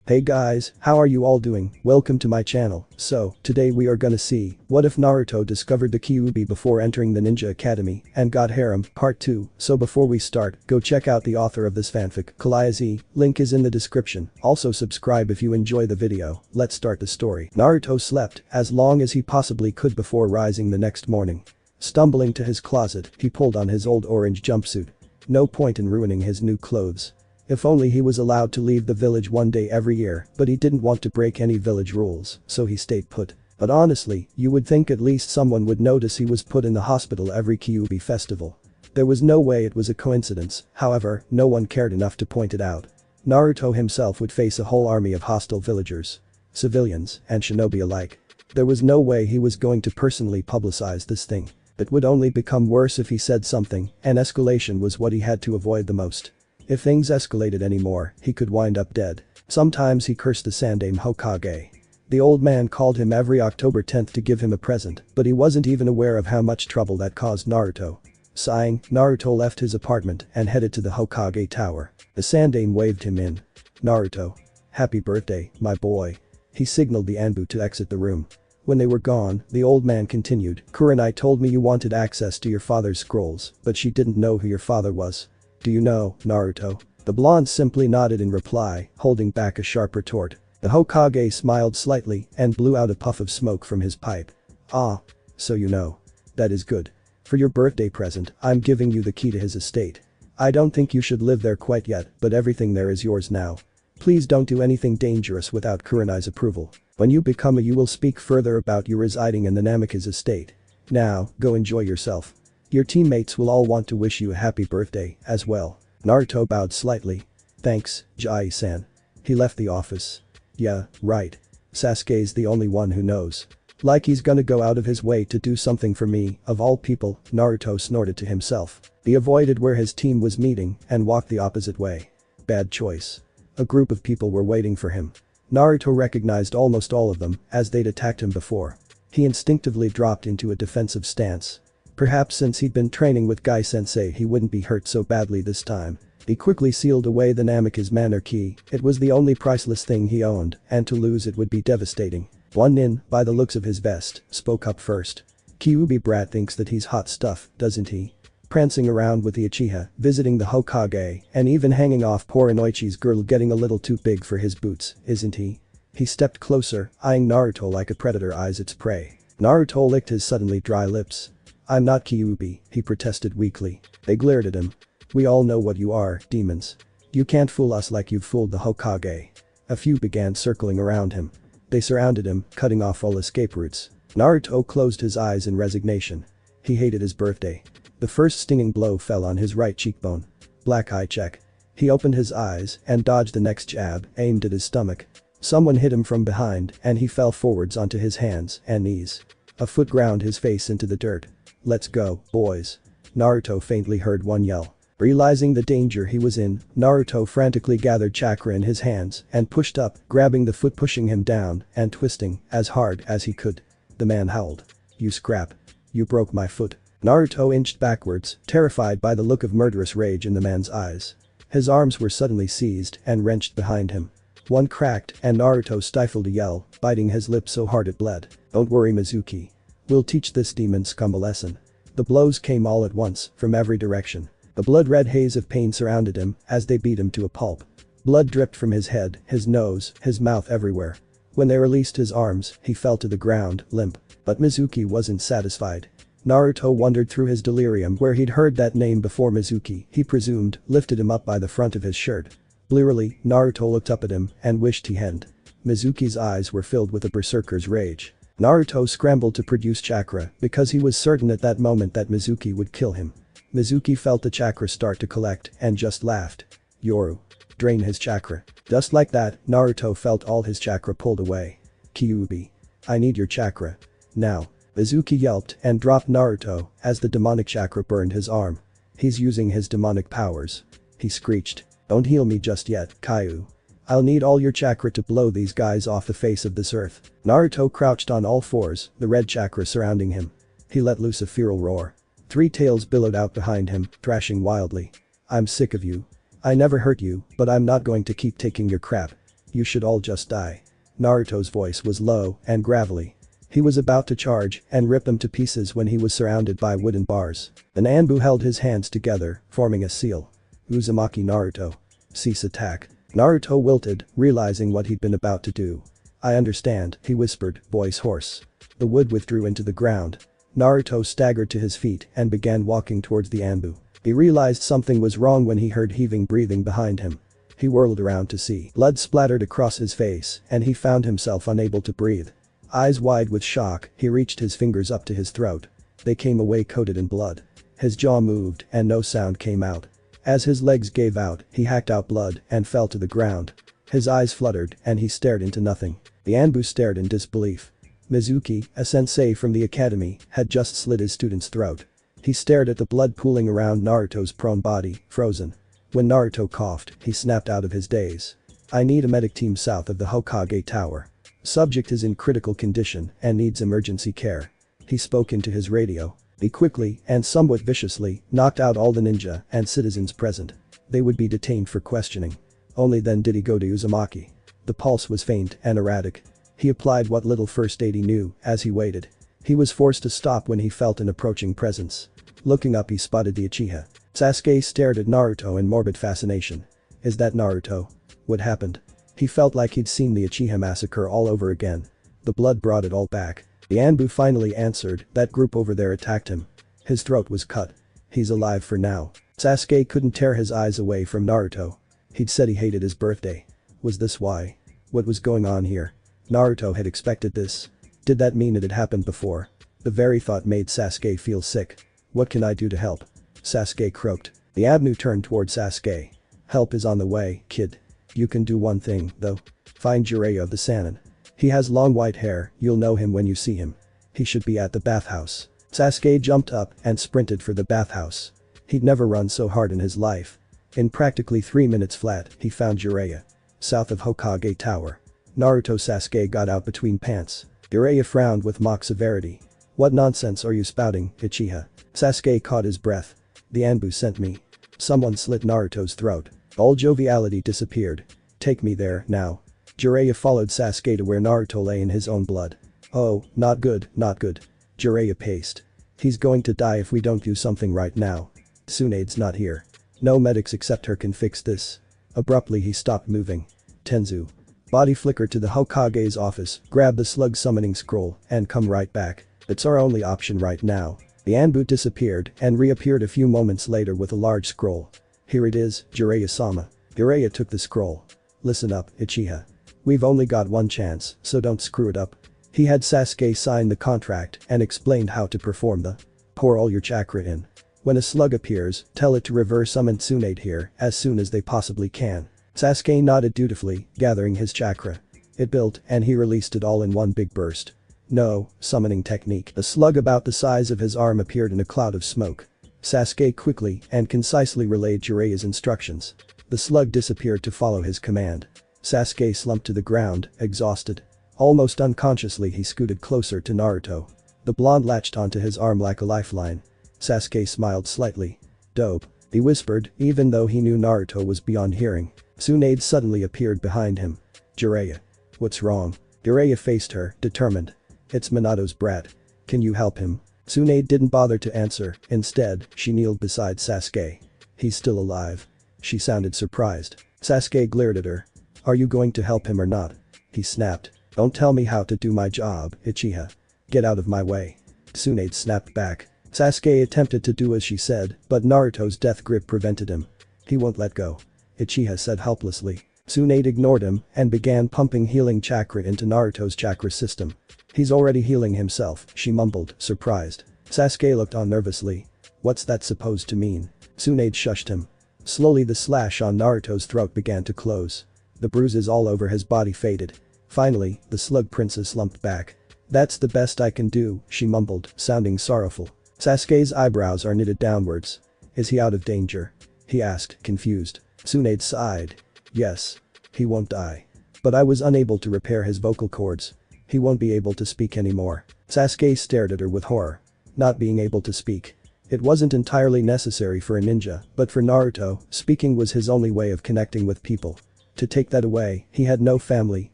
Hey guys, how are you all doing? Welcome to my channel. So, today we are gonna see, what if Naruto discovered the Kyuubi before entering the Ninja Academy and got Harem, part 2. So before we start, go check out the author of this fanfic, KaliahZ, link is in the description. Also subscribe if you enjoy the video. Let's start the story. Naruto slept as long as he possibly could before rising the next morning. Stumbling to his closet, he pulled on his old orange jumpsuit. No point in ruining his new clothes. If only he was allowed to leave the village one day every year, but he didn't want to break any village rules, so he stayed put. But honestly, you would think at least someone would notice he was put in the hospital every Kyuubi festival. There was no way it was a coincidence, however, no one cared enough to point it out. Naruto himself would face a whole army of hostile villagers, civilians, and shinobi alike. There was no way he was going to personally publicize this thing. It would only become worse if he said something, and escalation was what he had to avoid the most. If things escalated anymore, he could wind up dead. Sometimes he cursed the Sandaime Hokage. The old man called him every October 10th to give him a present, but he wasn't even aware of how much trouble that caused Naruto. Sighing, Naruto left his apartment and headed to the Hokage tower. The Sandaime waved him in. "Naruto. Happy birthday, my boy." He signaled the Anbu to exit the room. When they were gone, the old man continued, "Kurenai told me you wanted access to your father's scrolls, but she didn't know who your father was. Do you know, Naruto?" The blonde simply nodded in reply, holding back a sharp retort. The Hokage smiled slightly and blew out a puff of smoke from his pipe. "Ah. So you know. That is good. For your birthday present, I'm giving you the key to his estate. I don't think you should live there quite yet, but everything there is yours now. Please don't do anything dangerous without Kurenai's approval. When you become a you will speak further about you residing in the Namikaze estate. Now, go enjoy yourself. Your teammates will all want to wish you a happy birthday, as well." Naruto bowed slightly. "Thanks, Jiraiya-san." He left the office. "Yeah, right. Sasuke's the only one who knows. Like he's gonna go out of his way to do something for me, of all people," Naruto snorted to himself. He avoided where his team was meeting and walked the opposite way. Bad choice. A group of people were waiting for him. Naruto recognized almost all of them, as they'd attacked him before. He instinctively dropped into a defensive stance. Perhaps since he'd been training with Guy-sensei he wouldn't be hurt so badly this time. He quickly sealed away the Namikaze manor key. It was the only priceless thing he owned, and to lose it would be devastating. One nin, by the looks of his vest, spoke up first. "Kyuubi brat thinks that he's hot stuff, doesn't he? Prancing around with the Uchiha, visiting the Hokage, and even hanging off poor Inoichi's girl getting a little too big for his boots, isn't he?" He stepped closer, eyeing Naruto like a predator eyes its prey. Naruto licked his suddenly dry lips. "I'm not Kyuubi," he protested weakly. They glared at him. "We all know what you are, demons. You can't fool us like you've fooled the Hokage." A few began circling around him. They surrounded him, cutting off all escape routes. Naruto closed his eyes in resignation. He hated his birthday. The first stinging blow fell on his right cheekbone. Black eye check. He opened his eyes and dodged the next jab, aimed at his stomach. Someone hit him from behind and he fell forwards onto his hands and knees. A foot ground his face into the dirt. "Let's go, boys." Naruto faintly heard one yell. Realizing the danger he was in, Naruto frantically gathered chakra in his hands and pushed up, grabbing the foot pushing him down and twisting as hard as he could. The man howled. "You scrap. You broke my foot." Naruto inched backwards, terrified by the look of murderous rage in the man's eyes. His arms were suddenly seized and wrenched behind him. One cracked and Naruto stifled a yell, biting his lip so hard it bled. "Don't worry, Mizuki. We'll teach this demon scum a lesson." The blows came all at once, from every direction. The blood-red haze of pain surrounded him as they beat him to a pulp. Blood dripped from his head, his nose, his mouth everywhere. When they released his arms, he fell to the ground, limp. But Mizuki wasn't satisfied. Naruto wondered through his delirium where he'd heard that name before. Mizuki, he presumed, lifted him up by the front of his shirt. Blearily, Naruto looked up at him and wished he hadn't. Mizuki's eyes were filled with a berserker's rage. Naruto scrambled to produce chakra because he was certain at that moment that Mizuki would kill him. Mizuki felt the chakra start to collect and just laughed. "Yoru. Drain his chakra." Just like that, Naruto felt all his chakra pulled away. "Kyuubi. I need your chakra. Now." Mizuki yelped and dropped Naruto as the demonic chakra burned his arm. "He's using his demonic powers." He screeched. "Don't heal me just yet, Kaiu. I'll need all your chakra to blow these guys off the face of this earth." Naruto crouched on all fours, the red chakra surrounding him. He let loose a feral roar. Three tails billowed out behind him, thrashing wildly. "I'm sick of you. I never hurt you, but I'm not going to keep taking your crap. you should all just die. Naruto's voice was low and gravelly. He was about to charge and rip them to pieces when he was surrounded by wooden bars. The Nanbu held his hands together, forming a seal. Uzumaki Naruto. Cease attack. Naruto wilted, realizing what he'd been about to do. I understand, he whispered, voice hoarse. The wood withdrew into the ground. Naruto staggered to his feet and began walking towards the Anbu. He realized something was wrong when he heard heaving breathing behind him. He whirled around to see. Blood splattered across his face and he found himself unable to breathe. Eyes wide with shock, he reached his fingers up to his throat. They came away coated in blood. His jaw moved and no sound came out. As his legs gave out, he hacked out blood and fell to the ground. His eyes fluttered and he stared into nothing. The Anbu stared in disbelief. Mizuki, a sensei from the academy, had just slit his student's throat. He stared at the blood pooling around Naruto's prone body, frozen. When Naruto coughed, he snapped out of his daze. I need a medic team south of the Hokage Tower. Subject is in critical condition and needs emergency care. He spoke into his radio. He quickly, and somewhat viciously, knocked out all the ninja and citizens present. They would be detained for questioning. Only then did he go to Uzumaki. The pulse was faint and erratic. He applied what little first aid he knew as he waited. He was forced to stop when he felt an approaching presence. Looking up he spotted the Uchiha. Sasuke stared at Naruto in morbid fascination. Is that Naruto? What happened? He felt like he'd seen the Uchiha massacre all over again. The blood brought it all back. The Anbu finally answered, that group over there attacked him. His throat was cut. He's alive for now. Sasuke couldn't tear his eyes away from Naruto. He'd said he hated his birthday. Was this why? What was going on here? Naruto had expected this. Did that mean it had happened before? The very thought made Sasuke feel sick. What can I do to help? Sasuke croaked. The Abnu turned toward Sasuke. Help is on the way, kid. You can do one thing, though. Find Jiraiya of the Sannin. He has long white hair, you'll know him when you see him. He should be at the bathhouse. Sasuke jumped up and sprinted for the bathhouse. He'd never run so hard in his life. In practically 3 minutes flat, he found Jiraiya. South of Hokage Tower. Naruto. Sasuke got out between pants. Jiraiya frowned with mock severity. What nonsense are you spouting, Uchiha? Sasuke caught his breath. The Anbu sent me. Someone slit Naruto's throat. All joviality disappeared. Take me there, now. Jiraiya followed Sasuke to where Naruto lay in his own blood. Oh, not good, not good. Jiraiya paced. He's going to die if we don't do something right now. Tsunade's not here. No medics except her can fix this. Abruptly he stopped moving. Tenzu. Body flicker to the Hokage's office, grab the slug summoning scroll, and come right back. It's our only option right now. The Anbu disappeared and reappeared a few moments later with a large scroll. Here it is, Jiraiya-sama. Jiraiya took the scroll. Listen up, Uchiha. We've only got one chance, so don't screw it up. He had Sasuke sign the contract and explained how to perform the pour all your chakra in. When a slug appears, tell it to reverse summon Tsunade here as soon as they possibly can. Sasuke nodded dutifully, gathering his chakra. It built and he released it all in one big burst. No, summoning technique. A slug about the size of his arm appeared in a cloud of smoke. Sasuke quickly and concisely relayed Jiraiya's instructions. The slug disappeared to follow his command. Sasuke slumped to the ground, exhausted. Almost unconsciously he scooted closer to Naruto. The blonde latched onto his arm like a lifeline. Sasuke smiled slightly. Dope, he whispered, even though he knew Naruto was beyond hearing. Tsunade suddenly appeared behind him. Jiraiya. What's wrong? Jiraiya faced her, determined. It's Minato's brat. Can you help him? Tsunade didn't bother to answer, instead, she kneeled beside Sasuke. He's still alive. She sounded surprised. Sasuke glared at her. Are you going to help him or not? He snapped. Don't tell me how to do my job, Uchiha. Get out of my way. Tsunade snapped back. Sasuke attempted to do as she said, but Naruto's death grip prevented him. He won't let go. Uchiha said helplessly. Tsunade ignored him and began pumping healing chakra into Naruto's chakra system. He's already healing himself, she mumbled, surprised. Sasuke looked on nervously. What's that supposed to mean? Tsunade shushed him. Slowly the slash on Naruto's throat began to close. The bruises all over his body faded. Finally, the slug princess slumped back. That's the best I can do, she mumbled, sounding sorrowful. Sasuke's eyebrows are knitted downwards. Is he out of danger? He asked, confused. Tsunade sighed. Yes. He won't die. But I was unable to repair his vocal cords. He won't be able to speak anymore. Sasuke stared at her with horror. Not being able to speak. It wasn't entirely necessary for a ninja, but for Naruto, speaking was his only way of connecting with people. To take that away, he had no family,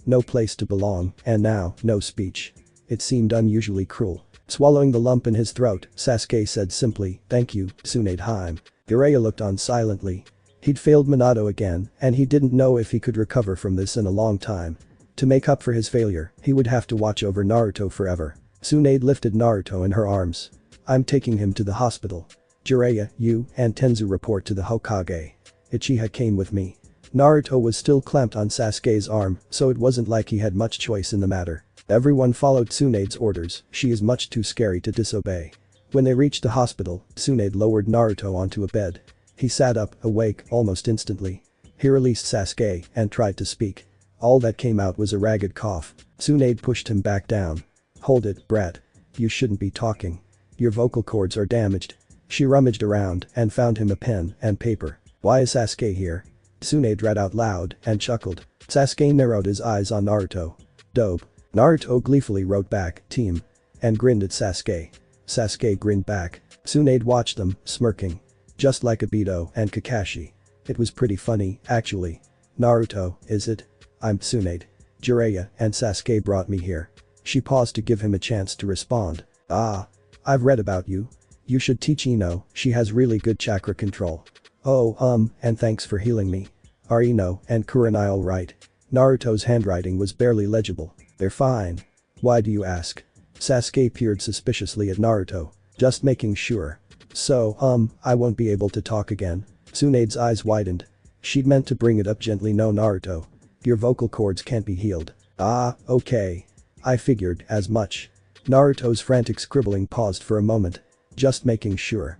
no place to belong, and now, no speech. It seemed unusually cruel. Swallowing the lump in his throat, Sasuke said simply, "Thank you, Tsunade." Jiraiya looked on silently. He'd failed Minato again, and he didn't know if he could recover from this in a long time. To make up for his failure, he would have to watch over Naruto forever. Tsunade lifted Naruto in her arms. "I'm taking him to the hospital. Jiraiya, you, and Tenzu report to the Hokage. Uchiha came with me." Naruto was still clamped on Sasuke's arm, so it wasn't like he had much choice in the matter. Everyone followed Tsunade's orders, she is much too scary to disobey. When they reached the hospital, Tsunade lowered Naruto onto a bed. He sat up, awake, almost instantly. He released Sasuke and tried to speak. All that came out was a ragged cough. Tsunade pushed him back down. "Hold it, brat. You shouldn't be talking. Your vocal cords are damaged." She rummaged around and found him a pen and paper. "Why is Sasuke here?" Tsunade read out loud and chuckled. Sasuke narrowed his eyes on Naruto. "Dope." Naruto gleefully wrote back, "Team." And grinned at Sasuke. Sasuke grinned back. Tsunade watched them, smirking. Just like Obito and Kakashi. It was pretty funny, actually. "Naruto, is it? I'm Tsunade. Jiraiya and Sasuke brought me here." She paused to give him a chance to respond. "Ah. I've read about you. You should teach Ino, she has really good chakra control." "Oh, and thanks for healing me. Are Ino and Kurenai alright?" Naruto's handwriting was barely legible. "They're fine." "Why do you ask?" Sasuke peered suspiciously at Naruto. "Just making sure." "So, I won't be able to talk again." Tsunade's eyes widened. She'd meant to bring it up gently. "No, Naruto. Your vocal cords can't be healed." "Ah, okay. I figured as much." Naruto's frantic scribbling paused for a moment. "Just making sure.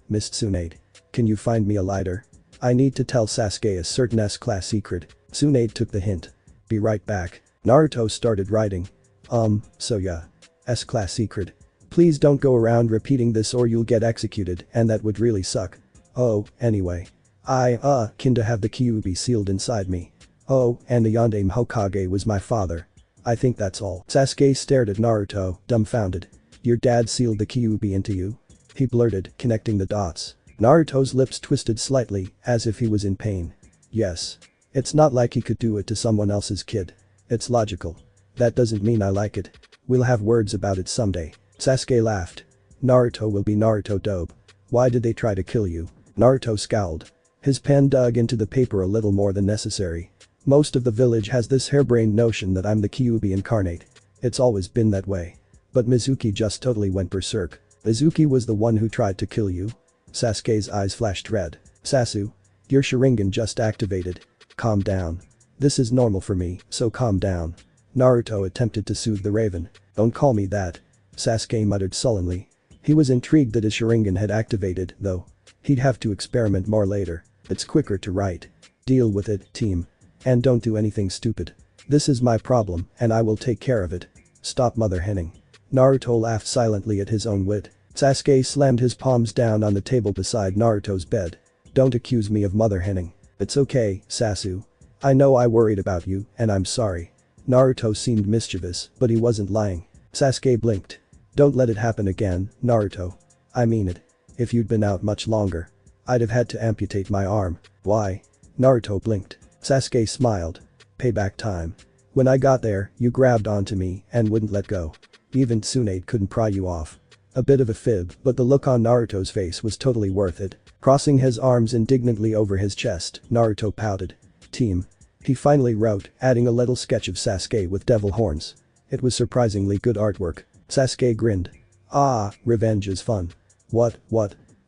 Miss Tsunade. Can you find me a lighter? I need to tell Sasuke a certain S-class secret." Tsunade took the hint. "Be right back." Naruto started writing. So yeah. S-class secret. Please don't go around repeating this or you'll get executed and that would really suck. Oh, anyway. I, kinda have the Kyuubi sealed inside me. Oh, and the Yondaime Hokage was my father. I think that's all." Sasuke stared at Naruto, dumbfounded. "Your dad sealed the Kyuubi into you?" he blurted, connecting the dots. Naruto's lips twisted slightly, as if he was in pain. "Yes. It's not like he could do it to someone else's kid. It's logical. That doesn't mean I like it. We'll have words about it someday." Sasuke laughed. "Naruto will be Naruto dope. Why did they try to kill you?" Naruto scowled. His pen dug into the paper a little more than necessary. "Most of the village has this harebrained notion that I'm the Kyuubi incarnate. It's always been that way. But Mizuki just totally went berserk." "Mizuki was the one who tried to kill you?" Sasuke's eyes flashed red. "Sasu. Your Sharingan just activated. Calm down. This is normal for me, so calm down." Naruto attempted to soothe the raven. "Don't call me that." Sasuke muttered sullenly. He was intrigued that his Sharingan had activated, though. He'd have to experiment more later. It's quicker to write. "Deal with it, team. And don't do anything stupid. This is my problem, and I will take care of it. Stop mother henning." Naruto laughed silently at his own wit. Sasuke slammed his palms down on the table beside Naruto's bed. "Don't accuse me of mother henning." "It's okay, Sasu. I know I worried about you, and I'm sorry." Naruto seemed mischievous, but he wasn't lying. Sasuke blinked. "Don't let it happen again, Naruto. I mean it. If you'd been out much longer, I'd have had to amputate my arm." "Why?" Naruto blinked. Sasuke smiled. "Payback time. When I got there, you grabbed onto me and wouldn't let go. Even Tsunade couldn't pry you off." A bit of a fib, but the look on Naruto's face was totally worth it. Crossing his arms indignantly over his chest, Naruto pouted. "Team." He finally wrote, adding a little sketch of Sasuke with devil horns. It was surprisingly good artwork. Sasuke grinned. "Ah, revenge is fun." What?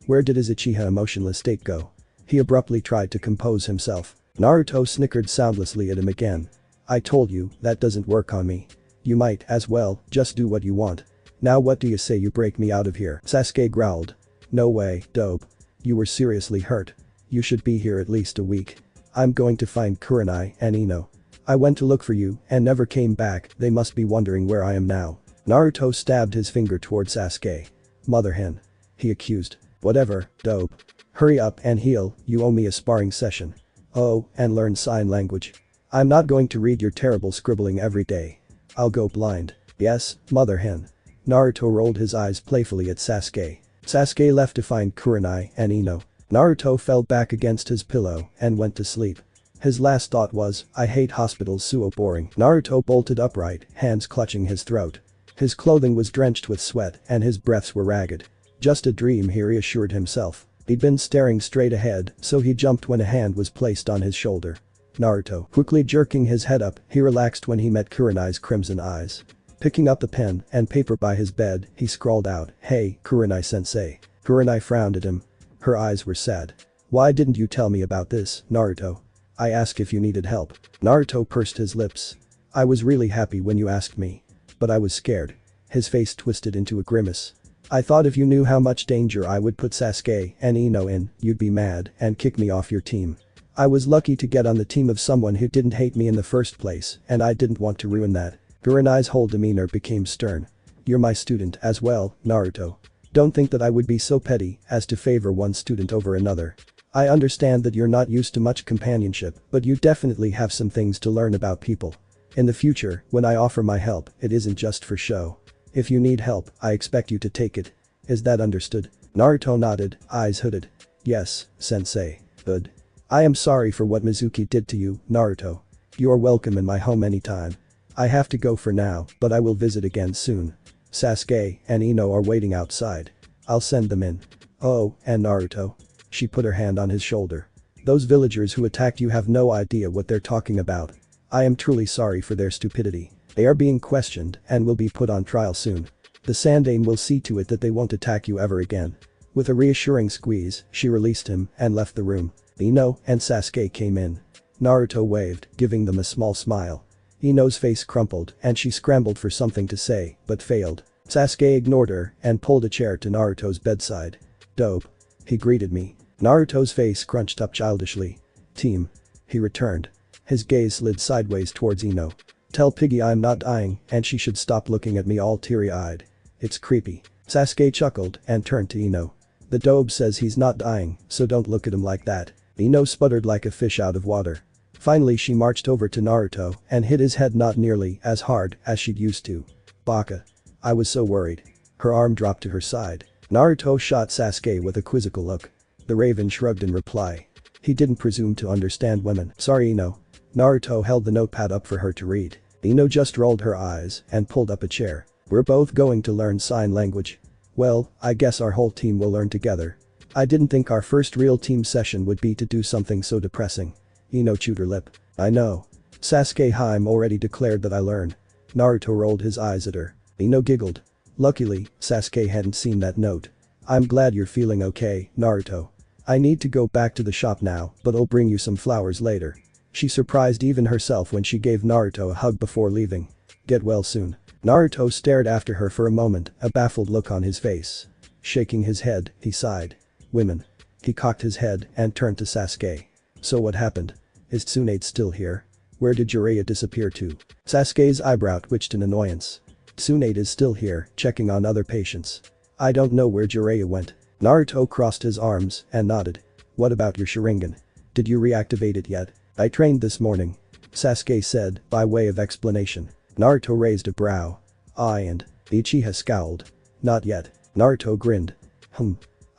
Where did his Uchiha emotionless state go?" He abruptly tried to compose himself. Naruto snickered soundlessly at him again. "I told you, that doesn't work on me. You might as well just do what you want. Now what do you say you break me out of here?" Sasuke growled. "No way, dope. You were seriously hurt. You should be here at least a week. I'm going to find Kurenai and Ino. I went to look for you and never came back, they must be wondering where I am now." Naruto stabbed his finger toward Sasuke. "Mother hen," he accused. "Whatever, dope. Hurry up and heal, you owe me a sparring session. Oh, and learn sign language. I'm not going to read your terrible scribbling every day. I'll go blind." "Yes, mother hen." Naruto rolled his eyes playfully at Sasuke. Sasuke left to find Kurenai and Ino. Naruto fell back against his pillow and went to sleep. His last thought was, I hate hospitals, so boring. Naruto bolted upright, hands clutching his throat. His clothing was drenched with sweat and his breaths were ragged. Just a dream, he reassured himself. He'd been staring straight ahead, so he jumped when a hand was placed on his shoulder. Naruto, quickly jerking his head up, he relaxed when he met Kurenai's crimson eyes. Picking up the pen and paper by his bed, he scrawled out, "Hey, Kurenai-sensei." Kurenai frowned at him. Her eyes were sad. "Why didn't you tell me about this, Naruto? I asked if you needed help." Naruto pursed his lips. "I was really happy when you asked me. But I was scared." His face twisted into a grimace. "I thought if you knew how much danger I would put Sasuke and Ino in, you'd be mad and kick me off your team. I was lucky to get on the team of someone who didn't hate me in the first place, and I didn't want to ruin that." Kurenai's whole demeanor became stern. "You're my student as well, Naruto. Don't think that I would be so petty as to favor one student over another. I understand that you're not used to much companionship, but you definitely have some things to learn about people. In the future, when I offer my help, it isn't just for show. If you need help, I expect you to take it. Is that understood?" Naruto nodded, eyes hooded. "Yes, sensei. Good. I am sorry for what Mizuki did to you, Naruto. You're welcome in my home anytime. I have to go for now, but I will visit again soon. Sasuke and Ino are waiting outside. I'll send them in. Oh, and Naruto." She put her hand on his shoulder. "Those villagers who attacked you have no idea what they're talking about. I am truly sorry for their stupidity. They are being questioned and will be put on trial soon. The Sandaime will see to it that they won't attack you ever again." With a reassuring squeeze, she released him and left the room. Ino and Sasuke came in. Naruto waved, giving them a small smile. Ino's face crumpled and she scrambled for something to say, but failed. Sasuke ignored her and pulled a chair to Naruto's bedside. "Dope." He greeted me. Naruto's face crunched up childishly. "Team." He returned. His gaze slid sideways towards Ino. "Tell Piggy I'm not dying and she should stop looking at me all teary-eyed. It's creepy." Sasuke chuckled and turned to Ino. "The dobe says he's not dying, so don't look at him like that." Ino sputtered like a fish out of water. Finally she marched over to Naruto and hit his head not nearly as hard as she'd used to. "Baka. I was so worried." Her arm dropped to her side. Naruto shot Sasuke with a quizzical look. The raven shrugged in reply. He didn't presume to understand women. "Sorry, Ino." Naruto held the notepad up for her to read. Ino just rolled her eyes and pulled up a chair. "We're both going to learn sign language." "Well, I guess our whole team will learn together." "I didn't think our first real team session would be to do something so depressing." Ino chewed her lip. "I know. Sasuke Haim already declared that I learn." Naruto rolled his eyes at her. Ino giggled. Luckily, Sasuke hadn't seen that note. "I'm glad you're feeling okay, Naruto. I need to go back to the shop now, but I'll bring you some flowers later." She surprised even herself when she gave Naruto a hug before leaving. "Get well soon." Naruto stared after her for a moment, a baffled look on his face. Shaking his head, he sighed. "Women." He cocked his head and turned to Sasuke. "So what happened? Is Tsunade still here? Where did Jiraiya disappear to?" Sasuke's eyebrow twitched in annoyance. "Tsunade is still here, checking on other patients. I don't know where Jiraiya went." Naruto crossed his arms and nodded. "What about your Sharingan? Did you reactivate it yet?" "I trained this morning," Sasuke said, by way of explanation. Naruto raised a brow. And Uchiha scowled. "Not yet." Naruto grinned.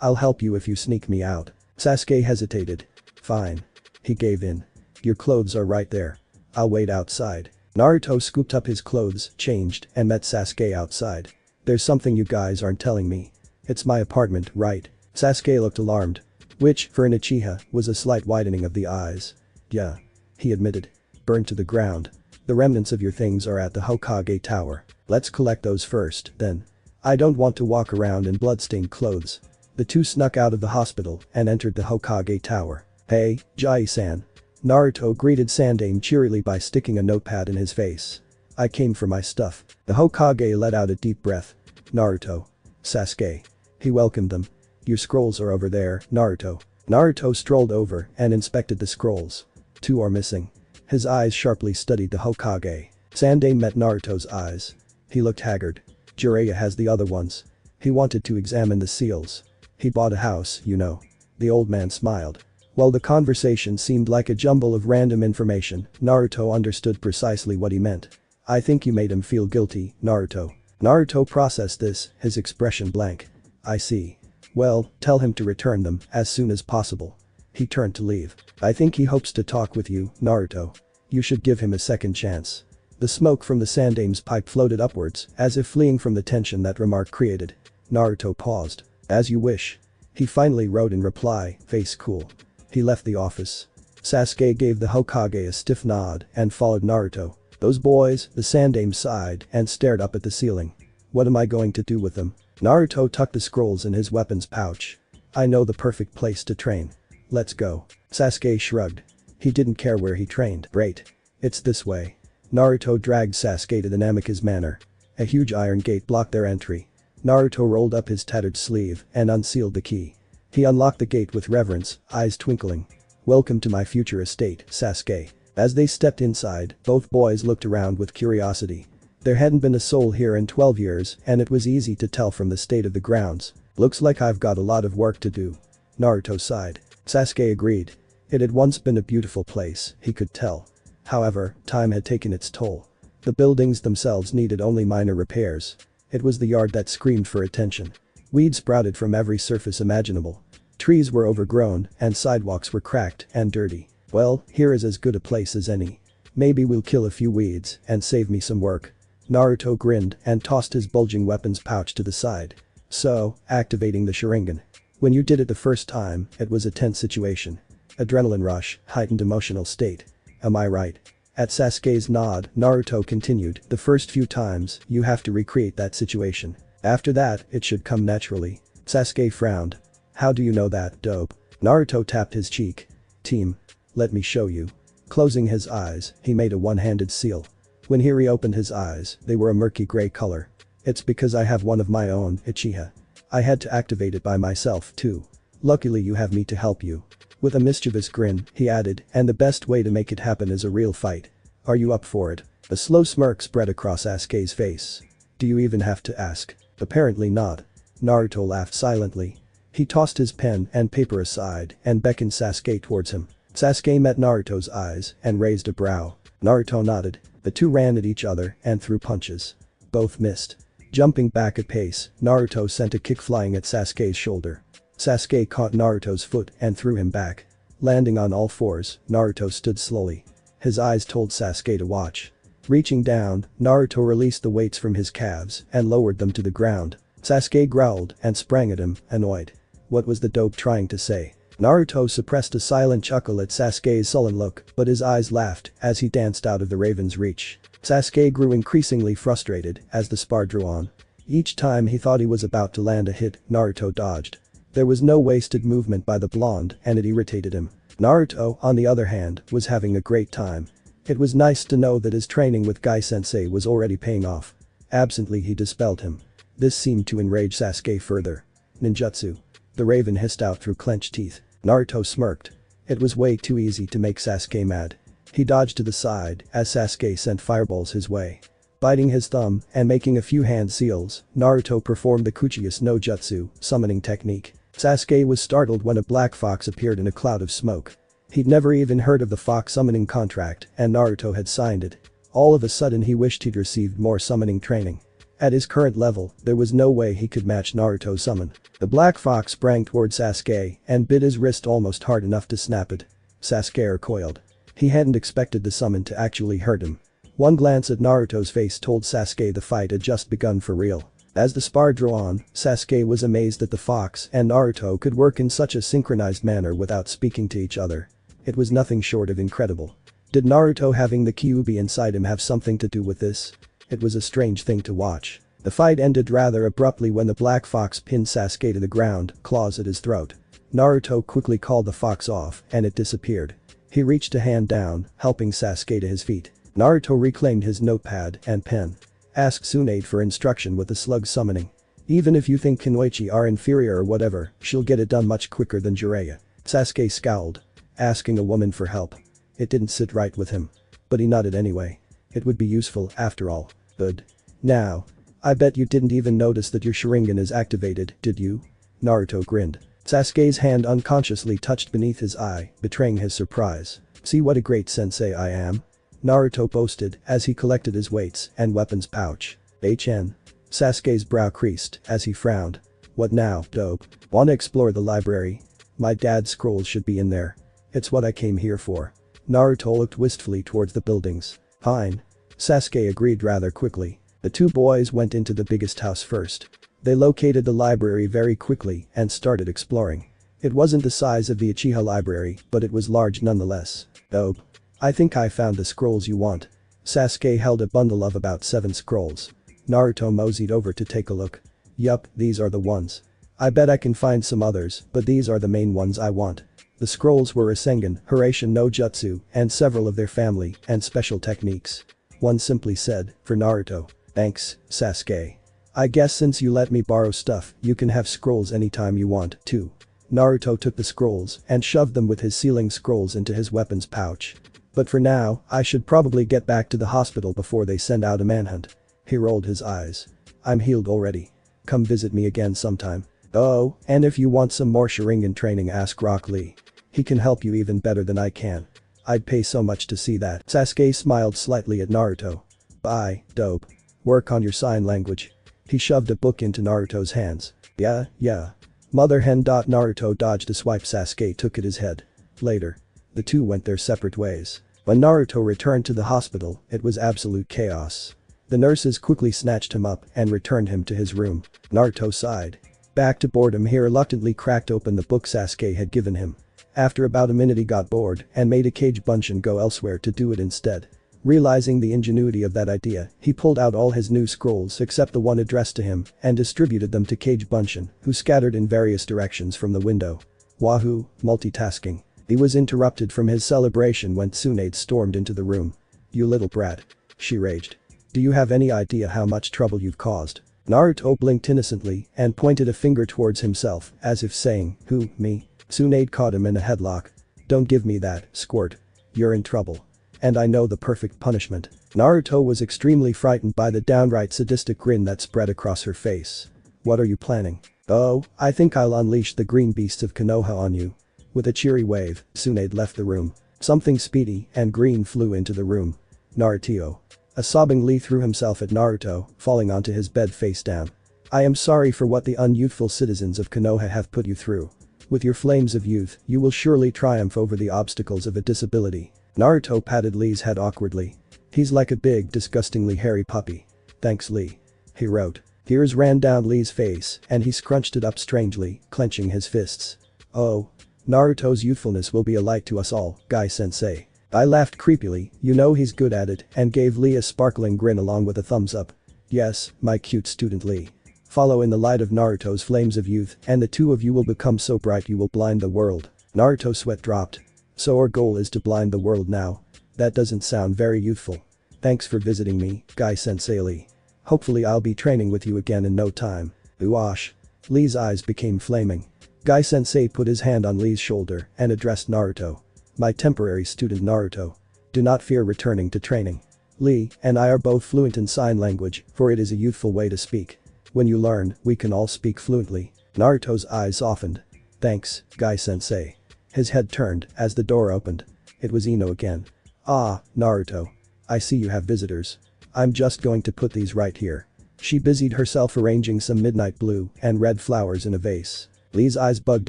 I'll help you if you sneak me out." Sasuke hesitated. "Fine." He gave in. "Your clothes are right there. I'll wait outside." Naruto scooped up his clothes, changed, and met Sasuke outside. "There's something you guys aren't telling me. It's my apartment, right?" Sasuke looked alarmed. Which, for an Uchiha, was a slight widening of the eyes. "Yeah." He admitted. "Burned to the ground. The remnants of your things are at the Hokage Tower. Let's collect those first, then. I don't want to walk around in bloodstained clothes." The two snuck out of the hospital and entered the Hokage Tower. "Hey, Jai-san." Naruto greeted Sandaime cheerily by sticking a notepad in his face. "I came for my stuff." The Hokage let out a deep breath. "Naruto." "Sasuke." He welcomed them. "Your scrolls are over there, Naruto." Naruto strolled over and inspected the scrolls. "Two are missing." His eyes sharply studied the Hokage. Sandaime met Naruto's eyes. He looked haggard. "Jiraiya has the other ones. He wanted to examine the seals. He bought a house, you know." The old man smiled. While the conversation seemed like a jumble of random information, Naruto understood precisely what he meant. "I think you made him feel guilty, Naruto." Naruto processed this, his expression blank. "I see. Well, tell him to return them as soon as possible." He turned to leave. I think he hopes to talk with you, Naruto. You should give him a second chance. The smoke from the Sandame's pipe floated upwards, as if fleeing from the tension that remark created. Naruto paused. As you wish. He finally wrote in reply, face cool. He left the office. Sasuke gave the Hokage a stiff nod and followed Naruto. Those boys, the Sandame sighed and stared up at the ceiling. What am I going to do with them? Naruto tucked the scrolls in his weapons pouch. I know the perfect place to train. Let's go. Sasuke shrugged. He didn't care where he trained. Great. It's this way. Naruto dragged Sasuke to the Namikaze manor. A huge iron gate blocked their entry. Naruto rolled up his tattered sleeve and unsealed the key. He unlocked the gate with reverence, eyes twinkling. Welcome to my future estate, Sasuke. As they stepped inside, both boys looked around with curiosity. There hadn't been a soul here in 12 years and it was easy to tell from the state of the grounds. Looks like I've got a lot of work to do. Naruto sighed. Sasuke agreed. It had once been a beautiful place, he could tell. However, time had taken its toll. The buildings themselves needed only minor repairs. It was the yard that screamed for attention. Weeds sprouted from every surface imaginable. Trees were overgrown and sidewalks were cracked and dirty. Well, here is as good a place as any. Maybe we'll kill a few weeds and save me some work. Naruto grinned and tossed his bulging weapons pouch to the side. So, activating the Sharingan. When you did it the first time, it was a tense situation. Adrenaline rush, heightened emotional state. Am I right? At Sasuke's nod, Naruto continued, the first few times, you have to recreate that situation. After that, it should come naturally. Sasuke frowned. How do you know that, dope? Naruto tapped his cheek. Team. Let me show you. Closing his eyes, he made a one-handed seal. When he reopened his eyes, they were a murky gray color. It's because I have one of my own, Uchiha. I had to activate it by myself too. Luckily you have me to help you. With a mischievous grin, he added, and the best way to make it happen is a real fight. Are you up for it? A slow smirk spread across Sasuke's face. Do you even have to ask? Apparently not. Naruto laughed silently. He tossed his pen and paper aside and beckoned Sasuke towards him. Sasuke met Naruto's eyes and raised a brow. Naruto nodded. The two ran at each other and threw punches. Both missed. Jumping back a pace, Naruto sent a kick flying at Sasuke's shoulder. Sasuke caught Naruto's foot and threw him back. Landing on all fours, Naruto stood slowly. His eyes told Sasuke to watch. Reaching down, Naruto released the weights from his calves and lowered them to the ground. Sasuke growled and sprang at him, annoyed. What was the dope trying to say? Naruto suppressed a silent chuckle at Sasuke's sullen look, but his eyes laughed as he danced out of the Raven's reach. Sasuke grew increasingly frustrated as the spar drew on. Each time he thought he was about to land a hit, Naruto dodged. There was no wasted movement by the blonde and it irritated him. Naruto, on the other hand, was having a great time. It was nice to know that his training with Guy-sensei was already paying off. Absently he dispelled him. This seemed to enrage Sasuke further. Ninjutsu. The Raven hissed out through clenched teeth. Naruto smirked. It was way too easy to make Sasuke mad. He dodged to the side as Sasuke sent fireballs his way. Biting his thumb and making a few hand seals, Naruto performed the Kuchiyas no Jutsu, summoning technique. Sasuke was startled when a black fox appeared in a cloud of smoke. He'd never even heard of the fox summoning contract and Naruto had signed it. All of a sudden he wished he'd received more summoning training. At his current level, there was no way he could match Naruto's summon. The black fox sprang toward Sasuke and bit his wrist almost hard enough to snap it. Sasuke recoiled. He hadn't expected the summon to actually hurt him. One glance at Naruto's face told Sasuke the fight had just begun for real. As the spar drew on, Sasuke was amazed that the fox and Naruto could work in such a synchronized manner without speaking to each other. It was nothing short of incredible. Did Naruto having the Kyuubi inside him have something to do with this? It was a strange thing to watch. The fight ended rather abruptly when the black fox pinned Sasuke to the ground, claws at his throat. Naruto quickly called the fox off and it disappeared. He reached a hand down, helping Sasuke to his feet. Naruto reclaimed his notepad and pen. Ask Tsunade for instruction with the slug summoning. Even if you think Kunoichi are inferior or whatever, she'll get it done much quicker than Jiraiya. Sasuke scowled. Asking a woman for help. It didn't sit right with him. But he nodded anyway. It would be useful after all. Good. Now. I bet you didn't even notice that your Sharingan is activated, did you? Naruto grinned. Sasuke's hand unconsciously touched beneath his eye, betraying his surprise. See what a great sensei I am? Naruto boasted as he collected his weights and weapons pouch. HN. Sasuke's brow creased as he frowned. What now, dope? Wanna explore the library? My dad's scrolls should be in there. It's what I came here for. Naruto looked wistfully towards the buildings. Fine. Sasuke agreed rather quickly. The two boys went into the biggest house first. They located the library very quickly and started exploring. It wasn't the size of the Uchiha library, but it was large nonetheless. Dope. I think I found the scrolls you want. Sasuke held a bundle of about 7 scrolls. Naruto moseyed over to take a look. Yup, these are the ones. I bet I can find some others, but these are the main ones I want. The scrolls were Rasengan, Hiraishin no Jutsu, and several of their family and special techniques. One simply said, for Naruto. Thanks, Sasuke. I guess since you let me borrow stuff, you can have scrolls anytime you want, too. Naruto took the scrolls and shoved them with his sealing scrolls into his weapons pouch. But for now, I should probably get back to the hospital before they send out a manhunt. He rolled his eyes. I'm healed already. Come visit me again sometime. Oh, and if you want some more Sharingan training, ask Rock Lee. He can help you even better than I can. I'd pay so much to see that. Sasuke smiled slightly at Naruto. Bye, dope. Work on your sign language. He shoved a book into Naruto's hands. Yeah. Mother hen. Naruto dodged a swipe. Sasuke took at his head. Later. The two went their separate ways. When Naruto returned to the hospital, it was absolute chaos. The nurses quickly snatched him up and returned him to his room. Naruto sighed. Back to boredom, he reluctantly cracked open the book Sasuke had given him. After about a minute he got bored and made a Kage Bunshin go elsewhere to do it instead. Realizing the ingenuity of that idea, he pulled out all his new scrolls except the one addressed to him and distributed them to Kage Bunshin, who scattered in various directions from the window. Wahoo, multitasking. He was interrupted from his celebration when Tsunade stormed into the room. You little brat. She raged. Do you have any idea how much trouble you've caused? Naruto blinked innocently and pointed a finger towards himself as if saying, who, me? Tsunade caught him in a headlock. Don't give me that, squirt. You're in trouble. And I know the perfect punishment. Naruto was extremely frightened by the downright sadistic grin that spread across her face. What are you planning? Oh, I think I'll unleash the green beasts of Konoha on you. With a cheery wave, Tsunade left the room. Something speedy and green flew into the room. Naruto. A sobbing Lee threw himself at Naruto, falling onto his bed face down. I am sorry for what the unyouthful citizens of Konoha have put you through. With your flames of youth, you will surely triumph over the obstacles of a disability. Naruto patted Lee's head awkwardly. He's like a big, disgustingly hairy puppy. Thanks, Lee. He wrote. Tears ran down Lee's face and he scrunched it up strangely, clenching his fists. Oh. Naruto's youthfulness will be a light to us all, Guy-sensei. I laughed creepily, you know he's good at it, and gave Lee a sparkling grin along with a thumbs up. Yes, my cute student Lee. Follow in the light of Naruto's flames of youth and the two of you will become so bright you will blind the world. Naruto's sweat dropped. So our goal is to blind the world now. That doesn't sound very youthful. Thanks for visiting me, Guy-sensei Lee. Hopefully I'll be training with you again in no time. Uash. Lee's eyes became flaming. Guy-sensei put his hand on Lee's shoulder and addressed Naruto. My temporary student Naruto. Do not fear returning to training. Lee and I are both fluent in sign language, for it is a youthful way to speak. When you learn, we can all speak fluently. Naruto's eyes softened. Thanks, Guy-sensei. His head turned as the door opened. It was Ino again. Ah, Naruto. I see you have visitors. I'm just going to put these right here. She busied herself arranging some midnight blue and red flowers in a vase. Lee's eyes bugged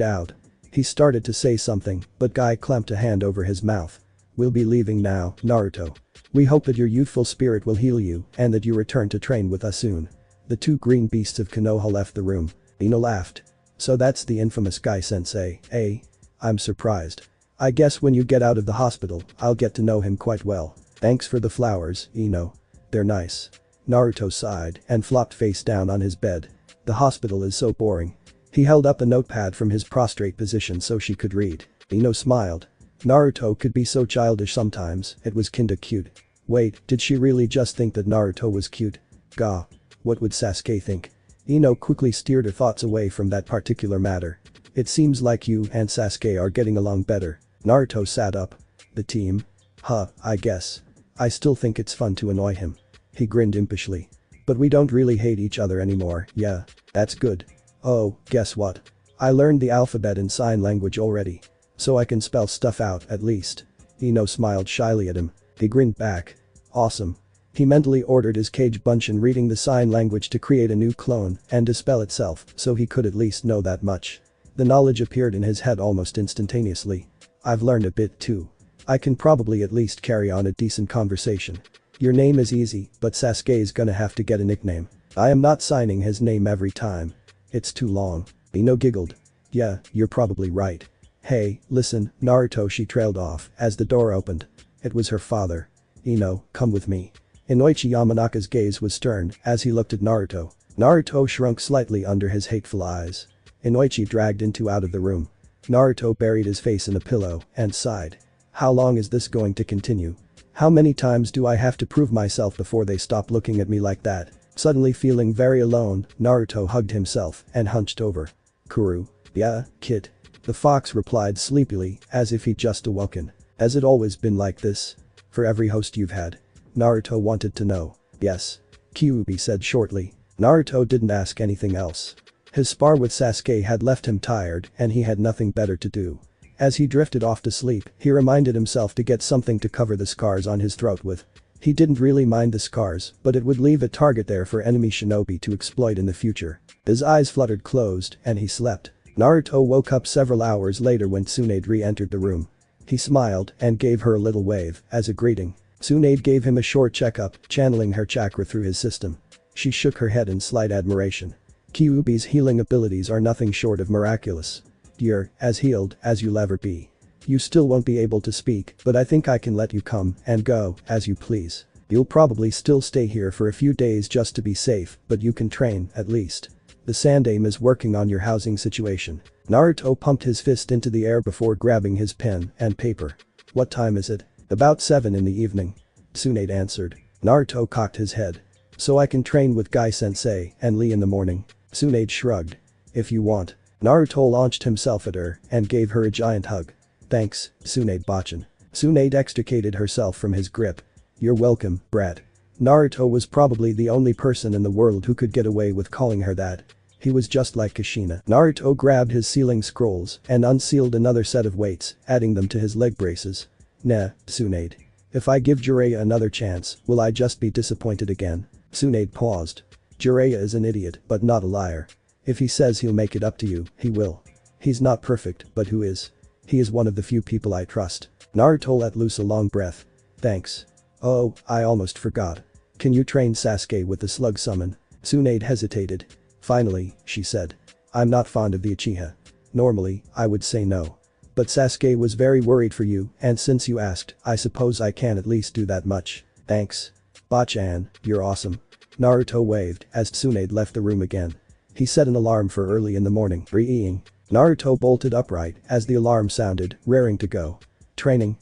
out. He started to say something, but Guy clamped a hand over his mouth. We'll be leaving now, Naruto. We hope that your youthful spirit will heal you and that you return to train with us soon. The two green beasts of Konoha left the room. Ino laughed. So that's the infamous Guy-sensei, eh? I'm surprised. I guess when you get out of the hospital, I'll get to know him quite well. Thanks for the flowers, Ino. They're nice. Naruto sighed and flopped face down on his bed. The hospital is so boring. He held up a notepad from his prostrate position so she could read. Ino smiled. Naruto could be so childish sometimes, it was kinda cute. Wait, did she really just think that Naruto was cute? Gah. What would Sasuke think? Ino quickly steered her thoughts away from that particular matter. It seems like you and Sasuke are getting along better. Naruto sat up. The team? Huh, I guess. I still think it's fun to annoy him. He grinned impishly. But we don't really hate each other anymore, yeah, that's good. Oh, guess what? I learned the alphabet in sign language already. So I can spell stuff out at least. Ino smiled shyly at him. He grinned back. Awesome. He mentally ordered his Kage Bunshin reading the sign language to create a new clone and to spell itself so he could at least know that much. The knowledge appeared in his head almost instantaneously. I've learned a bit too. I can probably at least carry on a decent conversation. Your name is easy, but Sasuke's gonna have to get a nickname. I am not signing his name every time. It's too long. Ino giggled. Yeah, you're probably right. Hey, listen, Naruto, she trailed off as the door opened. It was her father. Ino, come with me. Inoichi Yamanaka's gaze was stern as he looked at Naruto. Naruto shrunk slightly under his hateful eyes. Inoichi dragged Into out of the room. Naruto buried his face in a pillow and sighed. How long is this going to continue? How many times do I have to prove myself before they stop looking at me like that? Suddenly feeling very alone, Naruto hugged himself and hunched over. Kuru. Yeah, kid. The fox replied sleepily as if he'd just awoken. Has it always been like this? For every host you've had? Naruto wanted to know. Yes. Kyuubi said shortly. Naruto didn't ask anything else. His spar with Sasuke had left him tired and he had nothing better to do. As he drifted off to sleep, he reminded himself to get something to cover the scars on his throat with. He didn't really mind the scars, but it would leave a target there for enemy shinobi to exploit in the future. His eyes fluttered closed and he slept. Naruto woke up several hours later when Tsunade re-entered the room. He smiled and gave her a little wave as a greeting. Tsunade gave him a short checkup, channeling her chakra through his system. She shook her head in slight admiration. Kyuubi's healing abilities are nothing short of miraculous. You're as healed as you'll ever be. You still won't be able to speak, but I think I can let you come and go as you please. You'll probably still stay here for a few days just to be safe, but you can train at least. The Sandaime is working on your housing situation. Naruto pumped his fist into the air before grabbing his pen and paper. What time is it? About 7 in the evening. Tsunade answered. Naruto cocked his head. So I can train with Guy Sensei and Lee in the morning. Tsunade shrugged. If you want. Naruto launched himself at her and gave her a giant hug. Thanks, Tsunade-bachan. Tsunade extricated herself from his grip. You're welcome, brat. Naruto was probably the only person in the world who could get away with calling her that. He was just like Kushina. Naruto grabbed his sealing scrolls and unsealed another set of weights, adding them to his leg braces. Nah, Tsunade. If I give Jiraiya another chance, will I just be disappointed again? Tsunade paused. Jiraiya is an idiot, but not a liar. If he says he'll make it up to you, he will. He's not perfect, but who is? He is one of the few people I trust. Naruto let loose a long breath. Thanks. Oh, I almost forgot. Can you train Sasuke with the slug summon? Tsunade hesitated. Finally, she said. I'm not fond of the Uchiha. Normally, I would say no. But Sasuke was very worried for you, and since you asked, I suppose I can at least do that much. Thanks. Bachan, you're awesome. Naruto waved as Tsunade left the room again. He set an alarm for early in the morning. Re-eing. Naruto bolted upright as the alarm sounded, raring to go. Training,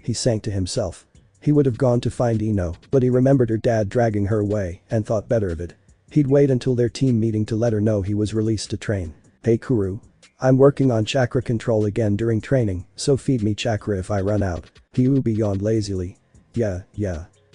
he sank to himself. He would have gone to find Ino, but he remembered her dad dragging her away and thought better of it. He'd wait until their team meeting to let her know he was released to train. Hey Kuru. I'm working on chakra control again during training, so feed me chakra if I run out. Kyuubi yawned lazily. Yeah.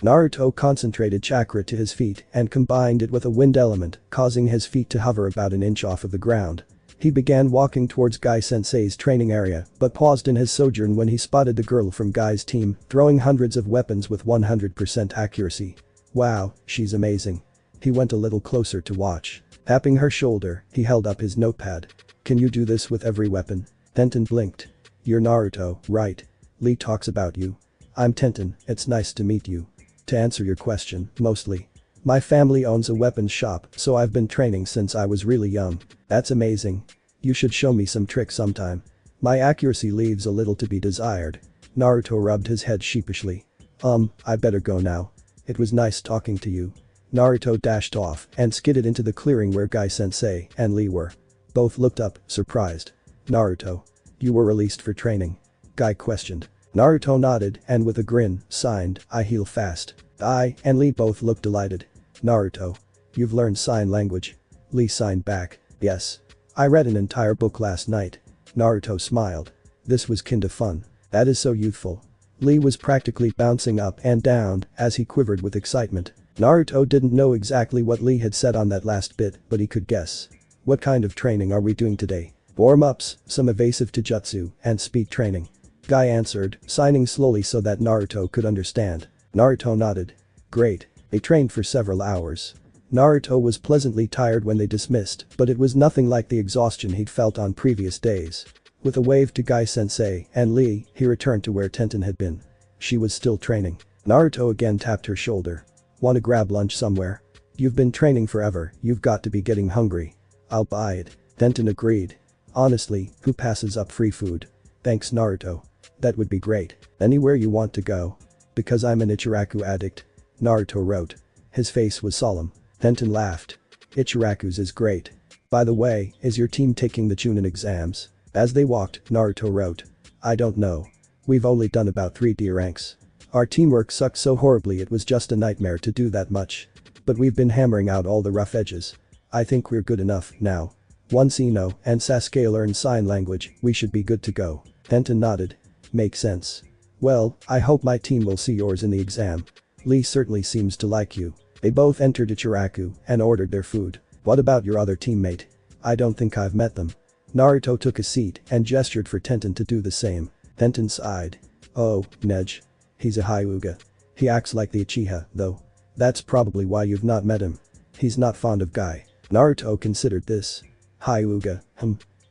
Naruto concentrated chakra to his feet and combined it with a wind element, causing his feet to hover about an inch off of the ground. He began walking towards Guy Sensei's training area, but paused in his sojourn when he spotted the girl from Guy's team, throwing hundreds of weapons with 100% accuracy. Wow, she's amazing. He went a little closer to watch. Tapping her shoulder, he held up his notepad. Can you do this with every weapon? Tenten blinked. You're Naruto, right? Lee talks about you. I'm Tenten, it's nice to meet you. To answer your question, mostly. My family owns a weapons shop, so I've been training since I was really young. That's amazing. You should show me some tricks sometime. My accuracy leaves a little to be desired. Naruto rubbed his head sheepishly. I better go now. It was nice talking to you. Naruto dashed off and skidded into the clearing where Guy Sensei and Lee were. Both looked up, surprised. Naruto. You were released for training? Guy questioned. Naruto nodded and with a grin, signed, I heal fast. I and Lee both looked delighted. Naruto. You've learned sign language. Lee signed back. Yes. I read an entire book last night. Naruto smiled. This was kinda fun. That is so youthful. Lee was practically bouncing up and down as he quivered with excitement. Naruto didn't know exactly what Lee had said on that last bit, but he could guess. What kind of training are we doing today? Warm-ups, some evasive taijutsu, and speed training. Guy answered, signing slowly so that Naruto could understand. Naruto nodded. Great. They trained for several hours. Naruto was pleasantly tired when they dismissed, but it was nothing like the exhaustion he'd felt on previous days. With a wave to Guy-sensei and Lee, he returned to where Tenten had been. She was still training. Naruto again tapped her shoulder. "Wanna grab lunch somewhere? You've been training forever, you've got to be getting hungry." "I'll buy it." Tenten agreed. "Honestly, who passes up free food?" "Thanks Naruto. That would be great. Anywhere you want to go?" "Because I'm an Ichiraku addict." Naruto wrote. His face was solemn. Tenten laughed. "Ichiraku's is great. By the way, is your team taking the Chunin exams?" As they walked, Naruto wrote. "I don't know. We've only done about 3D ranks. Our teamwork sucked so horribly it was just a nightmare to do that much. But we've been hammering out all the rough edges. I think we're good enough now. Once Ino and Sasuke learn sign language, we should be good to go." Tenten nodded. "Makes sense. Well, I hope my team will see yours in the exam. Lee certainly seems to like you." They both entered Ichiraku and ordered their food. "What about your other teammate?" "I don't think I've met them." Naruto took a seat and gestured for Tenten to do the same. Tenten sighed. "Oh, Nej. He's a Hyuga. He acts like the Uchiha, though. That's probably why you've not met him. He's not fond of Guy." Naruto considered this. "Hyuga,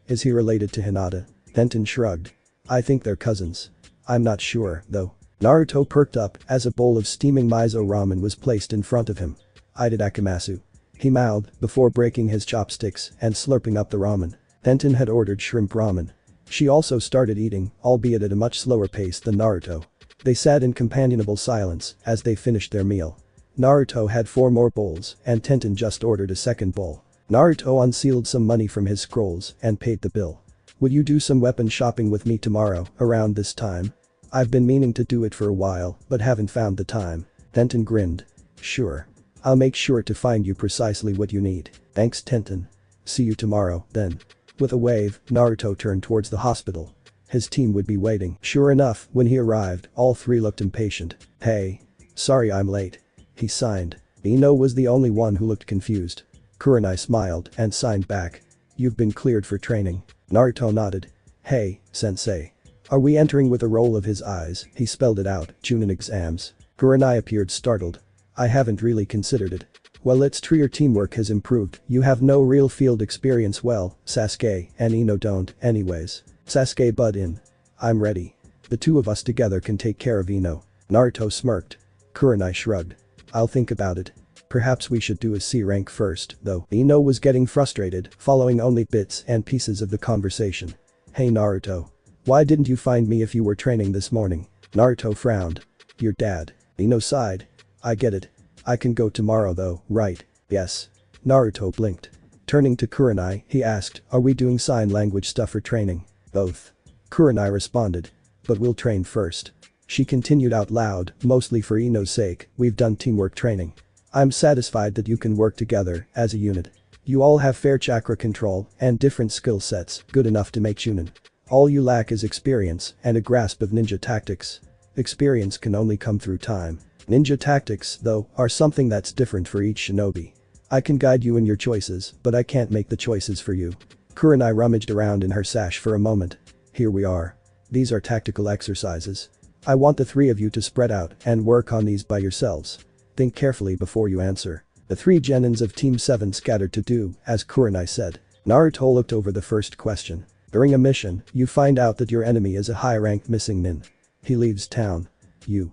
Is he related to Hinata?" Tenten shrugged. "I think they're cousins. I'm not sure, though." Naruto perked up as a bowl of steaming miso ramen was placed in front of him. "Itadakimasu." He mouthed before breaking his chopsticks and slurping up the ramen. Tenten had ordered shrimp ramen. She also started eating, albeit at a much slower pace than Naruto. They sat in companionable silence as they finished their meal. Naruto had 4 more bowls and Tenten just ordered a second bowl. Naruto unsealed some money from his scrolls and paid the bill. "Would you do some weapon shopping with me tomorrow, around this time?" "I've been meaning to do it for a while, but haven't found the time." Tenten grinned. "Sure. I'll make sure to find you precisely what you need." "Thanks Tenten. See you tomorrow, then." With a wave, Naruto turned towards the hospital. His team would be waiting. Sure enough, when he arrived, all 3 looked impatient. "Hey. Sorry I'm late." He signed. Ino was the only one who looked confused. Kurenai smiled and signed back. "You've been cleared for training." Naruto nodded. "Hey, sensei. Are we entering with a roll of his eyes?" He spelled it out, "Chunin exams." Kurenai appeared startled. "I haven't really considered it." "Well, it's true your teamwork has improved, you have no real field experience. Well, Sasuke and Ino don't, anyways." Sasuke butt in. "I'm ready. The 2 of us together can take care of Ino." Naruto smirked. Kurenai shrugged. "I'll think about it. Perhaps we should do a C rank first, though." Ino was getting frustrated, following only bits and pieces of the conversation. "Hey Naruto. Why didn't you find me if you were training this morning?" Naruto frowned. "Your dad." Ino sighed. "I get it. I can go tomorrow though, right?" "Yes." Naruto blinked. Turning to Kurenai, he asked, "Are we doing sign language stuff or training?" "Both." Kurenai responded. "But we'll train first." She continued out loud, "Mostly for Ino's sake, we've done teamwork training. I'm satisfied that you can work together as a unit. You all have fair chakra control and different skill sets, good enough to make Chunin. All you lack is experience and a grasp of ninja tactics. Experience can only come through time. Ninja tactics, though, are something that's different for each shinobi. I can guide you in your choices, but I can't make the choices for you." Kurenai rummaged around in her sash for a moment. "Here we are. These are tactical exercises. I want the 3 of you to spread out and work on these by yourselves. Think carefully before you answer." The 3 genins of Team 7 scattered to do as Kurenai said. Naruto looked over the first question. "During a mission, you find out that your enemy is a high-ranked missing nin. He leaves town.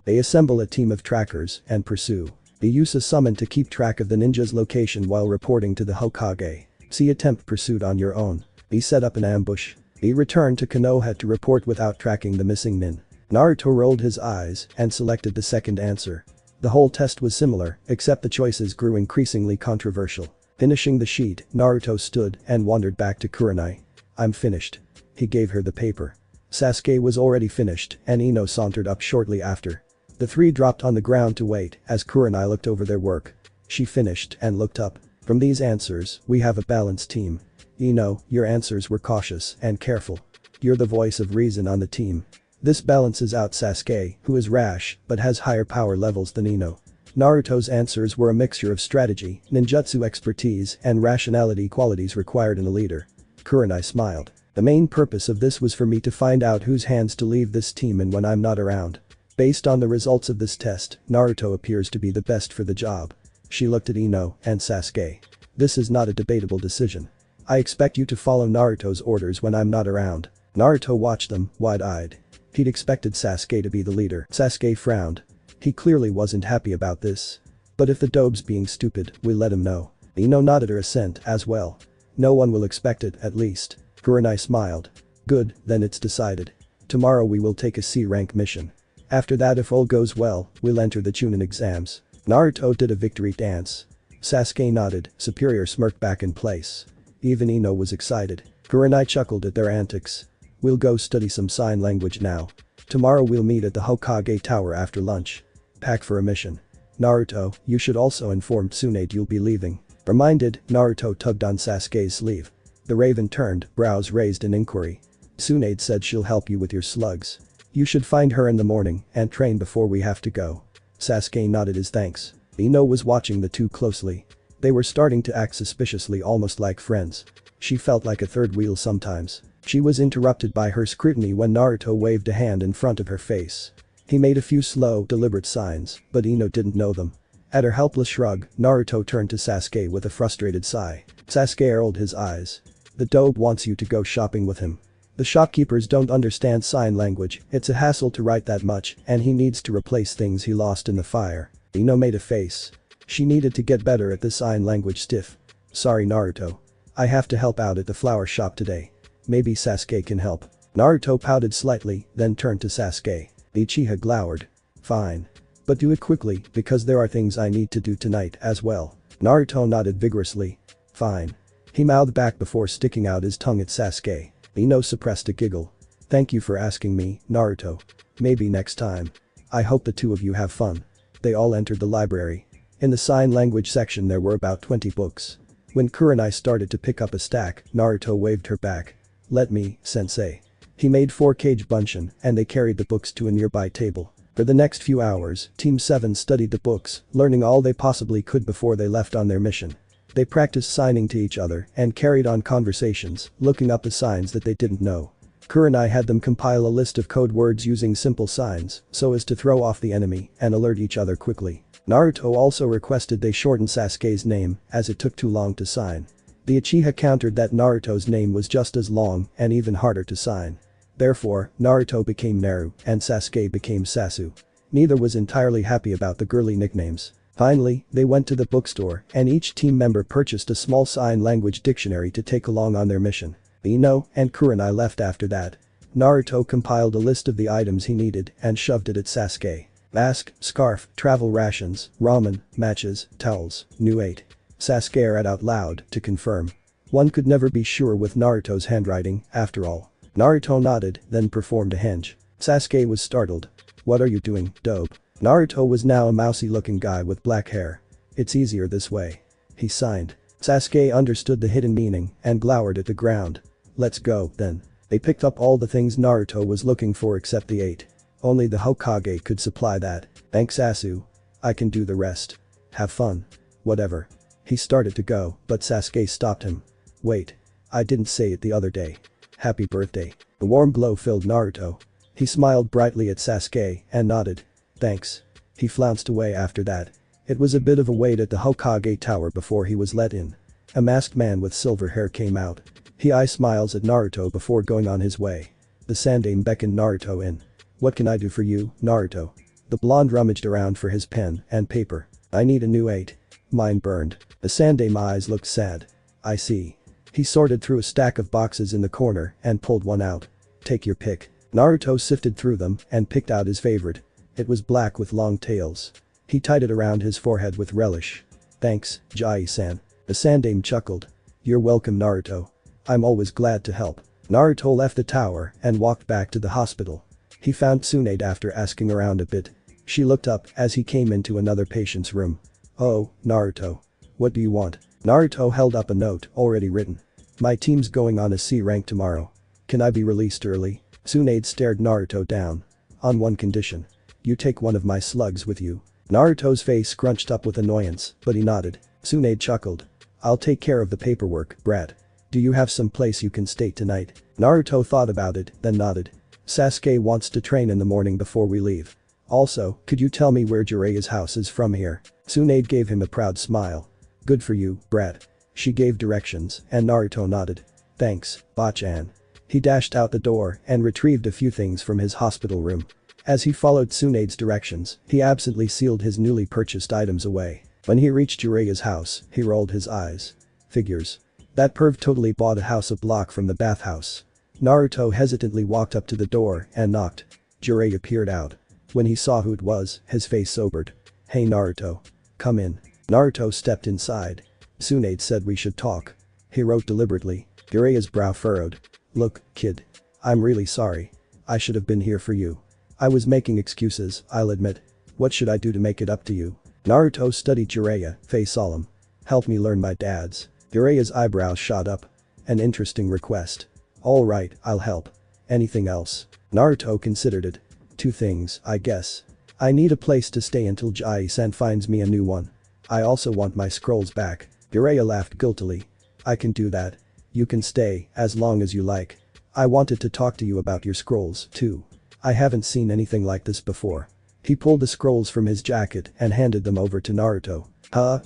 They assemble a team of trackers and pursue. They use a summon to keep track of the ninja's location while reporting to the Hokage. C. Attempt pursuit on your own. B. Set up an ambush. D. Return to Konoha to report without tracking the missing nin." Naruto rolled his eyes and selected the second answer. The whole test was similar, except the choices grew increasingly controversial. Finishing the sheet, Naruto stood and wandered back to Kurenai. "I'm finished." He gave her the paper. Sasuke was already finished and Ino sauntered up shortly after. The 3 dropped on the ground to wait as Kurenai looked over their work. She finished and looked up. "From these answers, we have a balanced team. Ino, your answers were cautious and careful. You're the voice of reason on the team. This balances out Sasuke, who is rash but has higher power levels than Ino. Naruto's answers were a mixture of strategy, ninjutsu expertise and rationality qualities required in a leader." Kurenai smiled. "The main purpose of this was for me to find out whose hands to leave this team in when I'm not around. Based on the results of this test, Naruto appears to be the best for the job." She looked at Ino and Sasuke. This is not a debatable decision. I expect you to follow Naruto's orders when I'm not around. Naruto watched them, wide-eyed. He'd expected Sasuke to be the leader. Sasuke frowned. He clearly wasn't happy about this. But if the dobe's being stupid, we'll let him know. Ino nodded her assent as well. No one will expect it, at least. Kurenai smiled. Good, then it's decided. Tomorrow we will take a C-rank mission. After that, if all goes well, we'll enter the Chunin exams. Naruto did a victory dance. Sasuke nodded, Superior smirked back in place. Even Ino was excited. Kurenai chuckled at their antics. We'll go study some sign language now. Tomorrow we'll meet at the Hokage Tower after lunch. Pack for a mission. Naruto, you should also inform Tsunade you'll be leaving. Reminded, Naruto tugged on Sasuke's sleeve. The raven turned, brows raised in inquiry. Tsunade said she'll help you with your slugs. You should find her in the morning and train before we have to go. Sasuke nodded his thanks. Ino was watching the two closely. They were starting to act suspiciously, almost like friends. She felt like a third wheel sometimes. She was interrupted by her scrutiny when Naruto waved a hand in front of her face. He made a few slow, deliberate signs, but Ino didn't know them. At her helpless shrug, Naruto turned to Sasuke with a frustrated sigh. Sasuke rolled his eyes. The dobe wants you to go shopping with him. The shopkeepers don't understand sign language, it's a hassle to write that much, and he needs to replace things he lost in the fire. Ino made a face. She needed to get better at the sign language stiff. Sorry Naruto. I have to help out at the flower shop today. Maybe Sasuke can help. Naruto pouted slightly, then turned to Sasuke. Uchiha glowered. Fine. But do it quickly, because there are things I need to do tonight as well. Naruto nodded vigorously. Fine. He mouthed back before sticking out his tongue at Sasuke. Ino suppressed a giggle. Thank you for asking me, Naruto. Maybe next time. I hope the two of you have fun. They all entered the library. In the sign language section there were about 20 books. When Kurenai started to pick up a stack, Naruto waved her back. Let me, sensei. He made 4 bunshin, and they carried the books to a nearby table. For the next few hours, Team 7 studied the books, learning all they possibly could before they left on their mission. They practiced signing to each other and carried on conversations, looking up the signs that they didn't know. Kurenai had them compile a list of code words using simple signs so as to throw off the enemy and alert each other quickly. Naruto also requested they shorten Sasuke's name as it took too long to sign. The Uchiha countered that Naruto's name was just as long and even harder to sign. Therefore, Naruto became Naru and Sasuke became Sasu. Neither was entirely happy about the girly nicknames. Finally, they went to the bookstore and each team member purchased a small sign language dictionary to take along on their mission. Ino and Kurenai left after that. Naruto compiled a list of the items he needed and shoved it at Sasuke. Mask, scarf, travel rations, ramen, matches, towels, new 8. Sasuke read out loud to confirm. One could never be sure with Naruto's handwriting, after all. Naruto nodded, then performed a henge. Sasuke was startled. What are you doing, dope? Naruto was now a mousy-looking guy with black hair. It's easier this way. He signed. Sasuke understood the hidden meaning and glowered at the ground. Let's go, then. They picked up all the things Naruto was looking for except the 8. Only the Hokage could supply that. Thanks Sasu. I can do the rest. Have fun. Whatever. He started to go, but Sasuke stopped him. Wait. I didn't say it the other day. Happy birthday. The warm glow filled Naruto. He smiled brightly at Sasuke and nodded. Thanks. He flounced away after that. It was a bit of a wait at the Hokage Tower before he was let in. A masked man with silver hair came out. He eyed smiles at Naruto before going on his way. The Sandaime beckoned Naruto in. What can I do for you, Naruto? The blonde rummaged around for his pen and paper. I need a new 8. Mine burned. The Sandaime eyes looked sad. I see. He sorted through a stack of boxes in the corner and pulled one out. Take your pick. Naruto sifted through them and picked out his favorite. It was black with long tails. He tied it around his forehead with relish. Thanks, Jiraiya-san. The Sandaime chuckled. You're welcome Naruto. I'm always glad to help. Naruto left the tower and walked back to the hospital. He found Tsunade after asking around a bit. She looked up as he came into another patient's room. Oh, Naruto. What do you want? Naruto held up a note already written. My team's going on a C rank tomorrow. Can I be released early? Tsunade stared Naruto down. On one condition. You take one of my slugs with you. Naruto's face scrunched up with annoyance, but he nodded. Tsunade chuckled. I'll take care of the paperwork, brat. Do you have some place you can stay tonight? Naruto thought about it, then nodded. Sasuke wants to train in the morning before we leave. Also, could you tell me where Jiraiya's house is from here? Tsunade gave him a proud smile. Good for you, brat. She gave directions and Naruto nodded. Thanks, Bachan. He dashed out the door and retrieved a few things from his hospital room. As he followed Tsunade's directions, he absently sealed his newly purchased items away. When he reached Jiraiya's house, he rolled his eyes. Figures. That perv totally bought a house a block from the bathhouse. Naruto hesitantly walked up to the door and knocked. Jiraiya peered out. When he saw who it was, his face sobered. Hey Naruto. Come in. Naruto stepped inside. Tsunade said we should talk. He wrote deliberately. Jiraiya's brow furrowed. Look, kid. I'm really sorry. I should have been here for you. I was making excuses, I'll admit. What should I do to make it up to you? Naruto studied Jiraiya, face solemn. Help me learn my dad's. Jiraiya's eyebrows shot up. An interesting request. Alright, I'll help. Anything else? Naruto considered it. 2 things, I guess. I need a place to stay until Jiraiya-san finds me a new one. I also want my scrolls back. Jiraiya laughed guiltily. I can do that. You can stay, as long as you like. I wanted to talk to you about your scrolls, too. I haven't seen anything like this before. He pulled the scrolls from his jacket and handed them over to Naruto.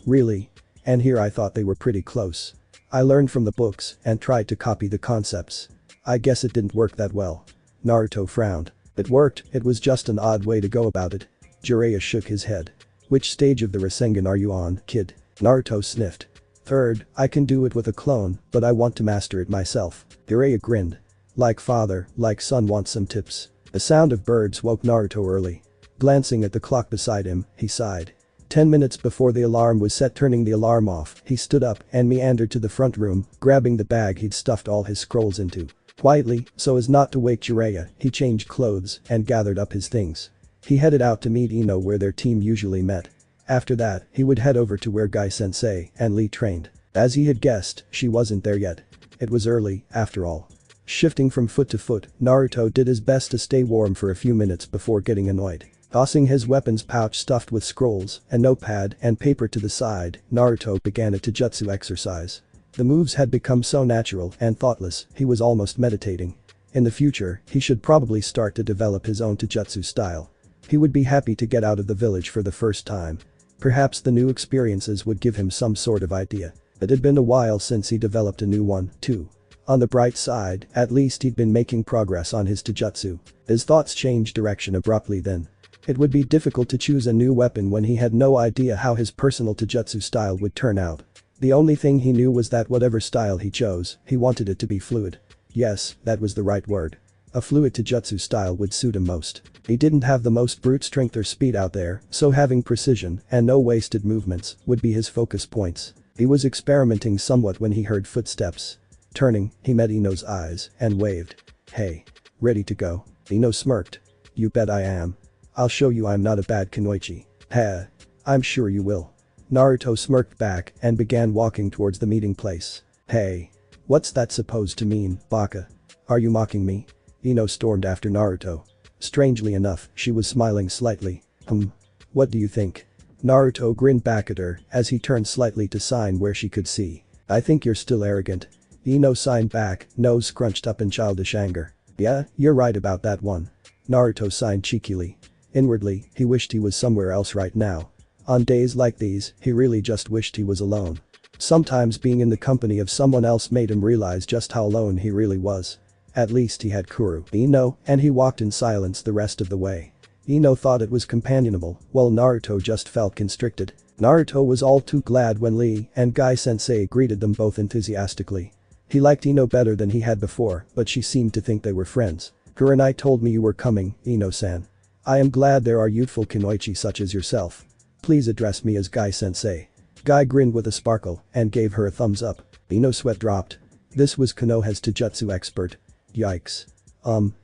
Really? And here I thought they were pretty close. I learned from the books and tried to copy the concepts. I guess it didn't work that well. Naruto frowned. It worked, it was just an odd way to go about it. Jiraiya shook his head. Which stage of the Rasengan are you on, kid? Naruto sniffed. 3rd, I can do it with a clone, but I want to master it myself. Jiraiya grinned. Like father, like son wants some tips. The sound of birds woke Naruto early. Glancing at the clock beside him, he sighed. 10 minutes before the alarm was set. Turning the alarm off, he stood up and meandered to the front room, grabbing the bag he'd stuffed all his scrolls into. Quietly, so as not to wake Jiraiya, he changed clothes and gathered up his things. He headed out to meet Ino where their team usually met. After that, he would head over to where Guy-sensei and Lee trained. As he had guessed, she wasn't there yet. It was early, after all. Shifting from foot to foot, Naruto did his best to stay warm for a few minutes before getting annoyed. Tossing his weapons pouch stuffed with scrolls, a notepad and paper to the side, Naruto began a taijutsu exercise. The moves had become so natural and thoughtless, he was almost meditating. In the future, he should probably start to develop his own taijutsu style. He would be happy to get out of the village for the first time. Perhaps the new experiences would give him some sort of idea. It had been a while since he developed a new one, too. On the bright side, at least he'd been making progress on his taijutsu. His thoughts changed direction abruptly then. It would be difficult to choose a new weapon when he had no idea how his personal taijutsu style would turn out. The only thing he knew was that whatever style he chose, he wanted it to be fluid. Yes, that was the right word. A fluid taijutsu style would suit him most. He didn't have the most brute strength or speed out there, so having precision and no wasted movements would be his focus points. He was experimenting somewhat when he heard footsteps. Turning, he met Ino's eyes and waved. Hey. Ready to go? Ino smirked. You bet I am. I'll show you I'm not a bad kunoichi. Heh. I'm sure you will. Naruto smirked back and began walking towards the meeting place. Hey. What's that supposed to mean, baka? Are you mocking me? Ino stormed after Naruto. Strangely enough, she was smiling slightly. What do you think? Naruto grinned back at her as he turned slightly to sign where she could see. I think you're still arrogant. Ino signed back, nose scrunched up in childish anger. Yeah, you're right about that one. Naruto signed cheekily. Inwardly, he wished he was somewhere else right now. On days like these, he really just wished he was alone. Sometimes being in the company of someone else made him realize just how alone he really was. At least he had Kuru, Ino, and he walked in silence the rest of the way. Ino thought it was companionable, while Naruto just felt constricted. Naruto was all too glad when Lee and Guy-sensei greeted them both enthusiastically. He liked Ino better than he had before, but she seemed to think they were friends. Kurenai told me you were coming, Ino-san. I am glad there are youthful kunoichi such as yourself. Please address me as Guy-sensei. Guy grinned with a sparkle and gave her a thumbs up. Ino's sweat dropped. This was Konoha's taijutsu expert. Yikes.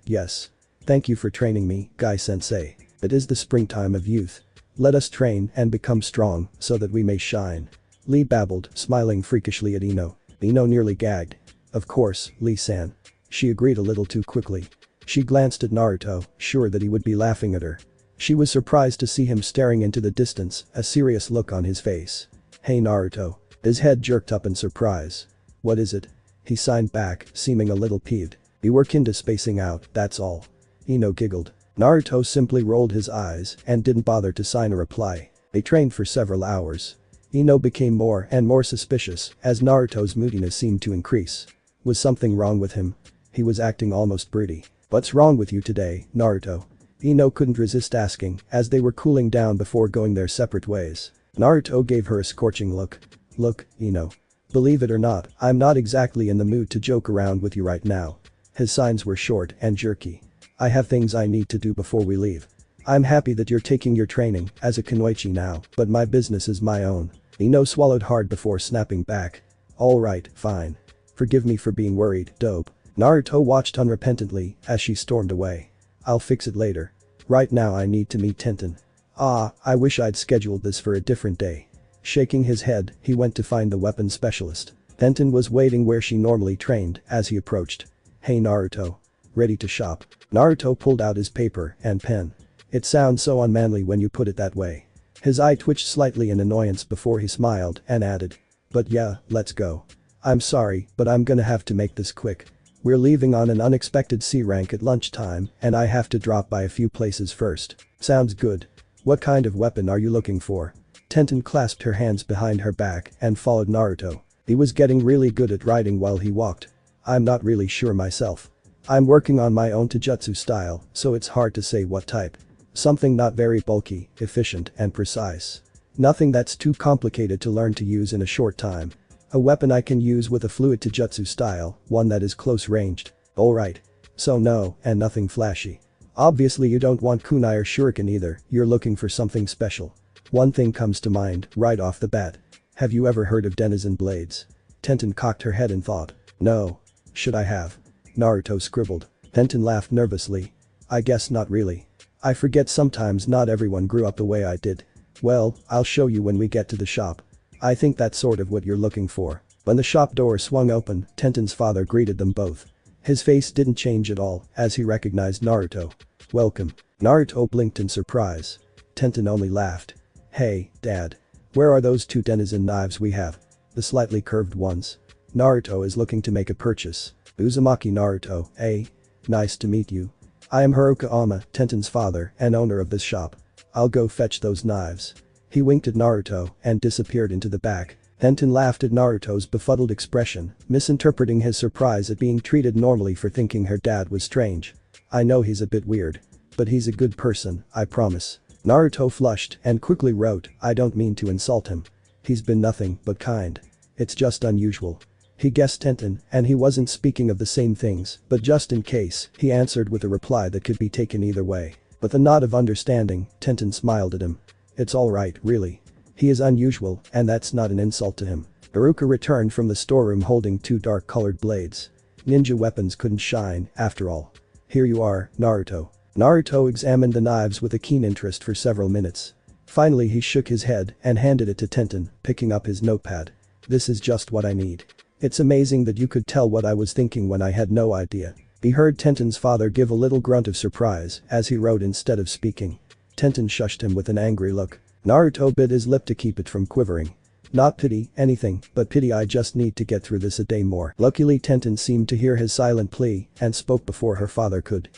Yes. Thank you for training me, Guy-sensei. It is the springtime of youth. Let us train and become strong so that we may shine. Lee babbled, smiling freakishly at Ino. Ino nearly gagged. Of course, Lee-san. She agreed a little too quickly. She glanced at Naruto, sure that he would be laughing at her. She was surprised to see him staring into the distance, a serious look on his face. Hey Naruto. His head jerked up in surprise. What is it? He signed back, seeming a little peeved. We were kinda spacing out, that's all. Ino giggled. Naruto simply rolled his eyes and didn't bother to sign a reply. They trained for several hours. Ino became more and more suspicious as Naruto's moodiness seemed to increase. Was something wrong with him? He was acting almost broody. What's wrong with you today, Naruto? Ino couldn't resist asking as they were cooling down before going their separate ways. Naruto gave her a scorching look. Look, Ino. Believe it or not, I'm not exactly in the mood to joke around with you right now. His signs were short and jerky. I have things I need to do before we leave. I'm happy that you're taking your training as a kunoichi now, but my business is my own. Ino swallowed hard before snapping back. Alright, fine. Forgive me for being worried, dope. Naruto watched unrepentantly as she stormed away. I'll fix it later. Right now I need to meet Tenten. Ah, I wish I'd scheduled this for a different day. Shaking his head, he went to find the weapons specialist. Tenten was waiting where she normally trained as he approached. Hey Naruto. Ready to shop? Naruto pulled out his paper and pen. It sounds so unmanly when you put it that way. His eye twitched slightly in annoyance before he smiled and added. But yeah, let's go. I'm sorry, but I'm gonna have to make this quick. We're leaving on an unexpected C rank at lunchtime and I have to drop by a few places first. Sounds good. What kind of weapon are you looking for? Tenten clasped her hands behind her back and followed Naruto. He was getting really good at riding while he walked. I'm not really sure myself. I'm working on my own taijutsu style, so it's hard to say what type. Something not very bulky, efficient and precise. Nothing that's too complicated to learn to use in a short time. A weapon I can use with a fluid taijutsu style, one that is close ranged. Alright. So no, and nothing flashy. Obviously you don't want kunai or shuriken either, you're looking for something special. One thing comes to mind, right off the bat. Have you ever heard of denizen blades? Tenten cocked her head in thought. No. Should I have? Naruto scribbled. Tenten laughed nervously. I guess not really. I forget sometimes not everyone grew up the way I did. Well, I'll show you when we get to the shop. I think that's sort of what you're looking for. When the shop door swung open, Tenten's father greeted them both. His face didn't change at all as he recognized Naruto. Welcome. Naruto blinked in surprise. Tenten only laughed. Hey, Dad. Where are those two denizen knives we have? The slightly curved ones. Naruto is looking to make a purchase. Uzumaki Naruto, eh? Nice to meet you. I am Haruka Ama, Tenten's father and owner of this shop. I'll go fetch those knives. He winked at Naruto and disappeared into the back. Tenten laughed at Naruto's befuddled expression, misinterpreting his surprise at being treated normally for thinking her dad was strange. I know he's a bit weird. But he's a good person, I promise. Naruto flushed and quickly wrote, I don't mean to insult him. He's been nothing but kind. It's just unusual. He guessed Tenten and he wasn't speaking of the same things, but just in case, he answered with a reply that could be taken either way. With a nod of understanding, Tenten smiled at him. It's alright, really. He is unusual and that's not an insult to him. Haruka returned from the storeroom holding two dark-colored blades. Ninja weapons couldn't shine, after all. Here you are, Naruto. Naruto examined the knives with a keen interest for several minutes. Finally he shook his head and handed it to Tenten, picking up his notepad. This is just what I need. It's amazing that you could tell what I was thinking when I had no idea. He heard Tenten's father give a little grunt of surprise as he wrote instead of speaking. Tenten shushed him with an angry look. Naruto bit his lip to keep it from quivering. Not pity, anything, but pity I just need to get through this a day more. Luckily Tenten seemed to hear his silent plea and spoke before her father could.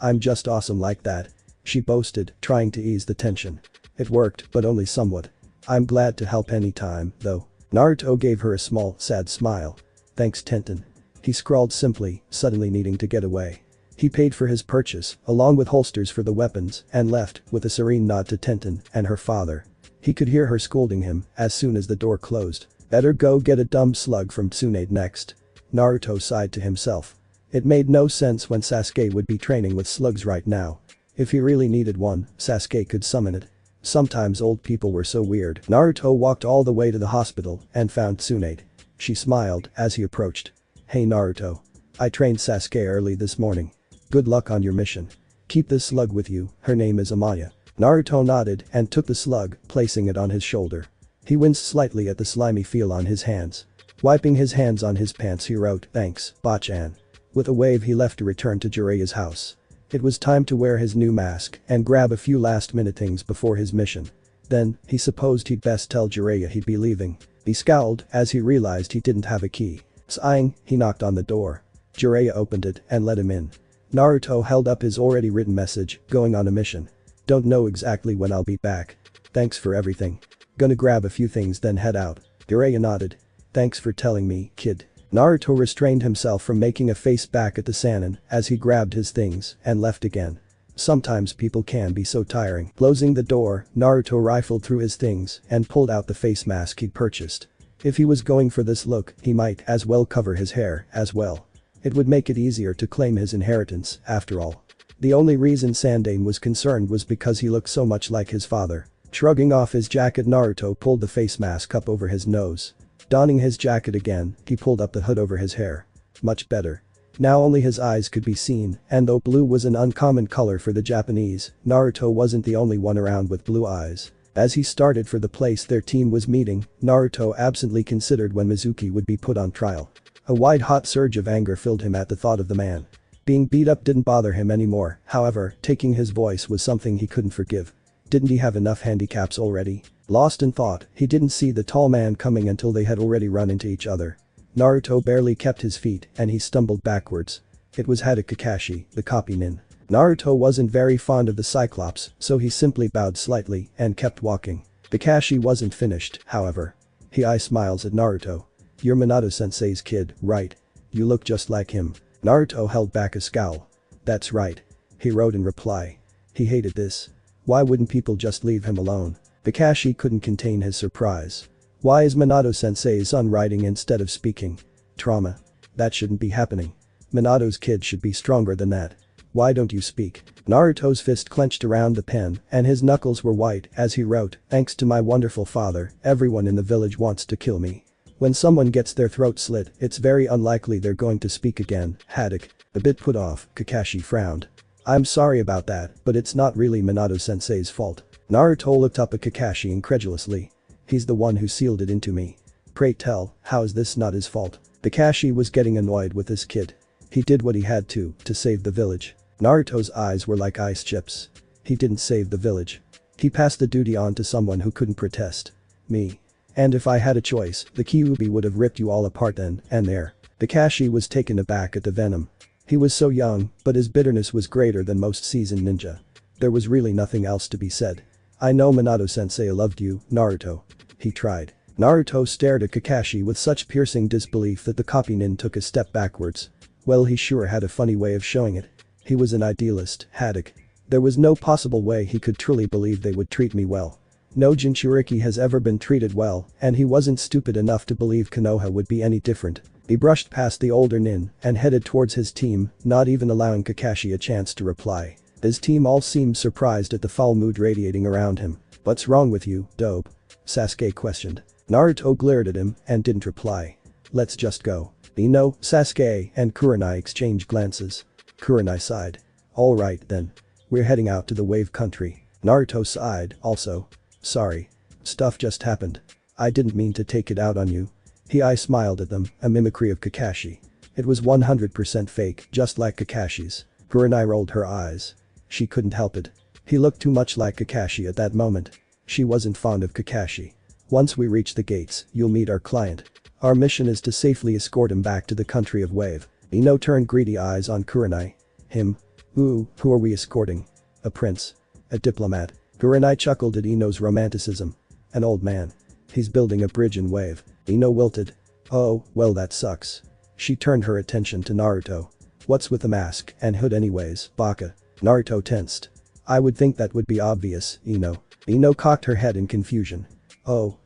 I'm just awesome like that. She boasted, trying to ease the tension. It worked, but only somewhat. I'm glad to help anytime, though. Naruto gave her a small, sad smile. Thanks Tenten. He scrawled simply, suddenly needing to get away. He paid for his purchase, along with holsters for the weapons, and left, with a serene nod to Tenten and her father. He could hear her scolding him as soon as the door closed. Better go get a dumb slug from Tsunade next. Naruto sighed to himself. It made no sense when Sasuke would be training with slugs right now. If he really needed one, Sasuke could summon it. Sometimes old people were so weird. Naruto walked all the way to the hospital and found Tsunade. She smiled as he approached. Hey Naruto. I trained Sasuke early this morning. Good luck on your mission. Keep this slug with you, her name is Amaya. Naruto nodded and took the slug, placing it on his shoulder. He winced slightly at the slimy feel on his hands. Wiping his hands on his pants he wrote, thanks, Bachan. With a wave he left to return to Jiraiya's house. It was time to wear his new mask and grab a few last-minute things before his mission. Then, he supposed he'd best tell Jiraiya he'd be leaving. He scowled as he realized he didn't have a key. Sighing, he knocked on the door. Jiraiya opened it and let him in. Naruto held up his already written message, going on a mission. Don't know exactly when I'll be back. Thanks for everything. Gonna grab a few things then head out. Jiraiya nodded. Thanks for telling me, kid. Naruto restrained himself from making a face back at the Sannin as he grabbed his things and left again. Sometimes people can be so tiring. Closing the door, Naruto rifled through his things and pulled out the face mask he'd purchased. If he was going for this look, he might as well cover his hair as well. It would make it easier to claim his inheritance, after all. The only reason Sandaime was concerned was because he looked so much like his father. Shrugging off his jacket, Naruto pulled the face mask up over his nose. Donning his jacket again, he pulled up the hood over his hair. Much better. Now only his eyes could be seen, and though blue was an uncommon color for the Japanese, Naruto wasn't the only one around with blue eyes. As he started for the place their team was meeting, Naruto absently considered when Mizuki would be put on trial. A white-hot surge of anger filled him at the thought of the man. Being beat up didn't bother him anymore, however, taking his voice was something he couldn't forgive. Didn't he have enough handicaps already? Lost in thought, he didn't see the tall man coming until they had already run into each other. Naruto barely kept his feet and he stumbled backwards. It was Haddock Kakashi, the copy nin. Naruto wasn't very fond of the Cyclops, so he simply bowed slightly and kept walking. Kakashi wasn't finished, however. He smiles at Naruto. You're Minato-sensei's kid, right? You look just like him. Naruto held back a scowl. That's right. He wrote in reply. He hated this. Why wouldn't people just leave him alone? Kakashi couldn't contain his surprise. Why is Minato-sensei's son writing instead of speaking? Trauma. That shouldn't be happening. Minato's kid should be stronger than that. Why don't you speak? Naruto's fist clenched around the pen and his knuckles were white as he wrote, thanks to my wonderful father, everyone in the village wants to kill me. When someone gets their throat slit, it's very unlikely they're going to speak again, Haddock. A bit put off, Kakashi frowned. I'm sorry about that, but it's not really Minato-sensei's fault. Naruto looked up at Kakashi incredulously. He's the one who sealed it into me. Pray tell, how is this not his fault? Kakashi was getting annoyed with this kid. He did what he had to save the village. Naruto's eyes were like ice chips. He didn't save the village. He passed the duty on to someone who couldn't protest. Me. And if I had a choice, the Kyuubi would have ripped you all apart then and there. Kakashi was taken aback at the venom. He was so young, but his bitterness was greater than most seasoned ninja. There was really nothing else to be said. I know Minato-sensei loved you, Naruto. He tried. Naruto stared at Kakashi with such piercing disbelief that the copy nin took a step backwards. Well, he sure had a funny way of showing it. He was an idealist, Haddock. There was no possible way he could truly believe they would treat me well. No Jinchuriki has ever been treated well, and he wasn't stupid enough to believe Konoha would be any different. He brushed past the older nin and headed towards his team, not even allowing Kakashi a chance to reply. His team all seemed surprised at the foul mood radiating around him. What's wrong with you, dope? Sasuke questioned. Naruto glared at him and didn't reply. Let's just go. Ino, Sasuke, and Kurenai exchanged glances. Kurenai sighed. Alright then. We're heading out to the wave country. Naruto sighed, also. Sorry. Stuff just happened. I didn't mean to take it out on you. He smiled at them, a mimicry of Kakashi. It was 100% fake, just like Kakashi's. Kurenai rolled her eyes. She couldn't help it. He looked too much like Kakashi at that moment. She wasn't fond of Kakashi. Once we reach the gates, you'll meet our client. Our mission is to safely escort him back to the country of wave. Ino turned greedy eyes on Kurenai. Him? Ooh, who are we escorting? A prince. A diplomat. Kurenai chuckled at Ino's romanticism. An old man. He's building a bridge in wave. Ino wilted. Oh, well that sucks. She turned her attention to Naruto. What's with the mask and hood anyways, baka? Naruto tensed. I would think that would be obvious, Ino. Ino cocked her head in confusion. Oh.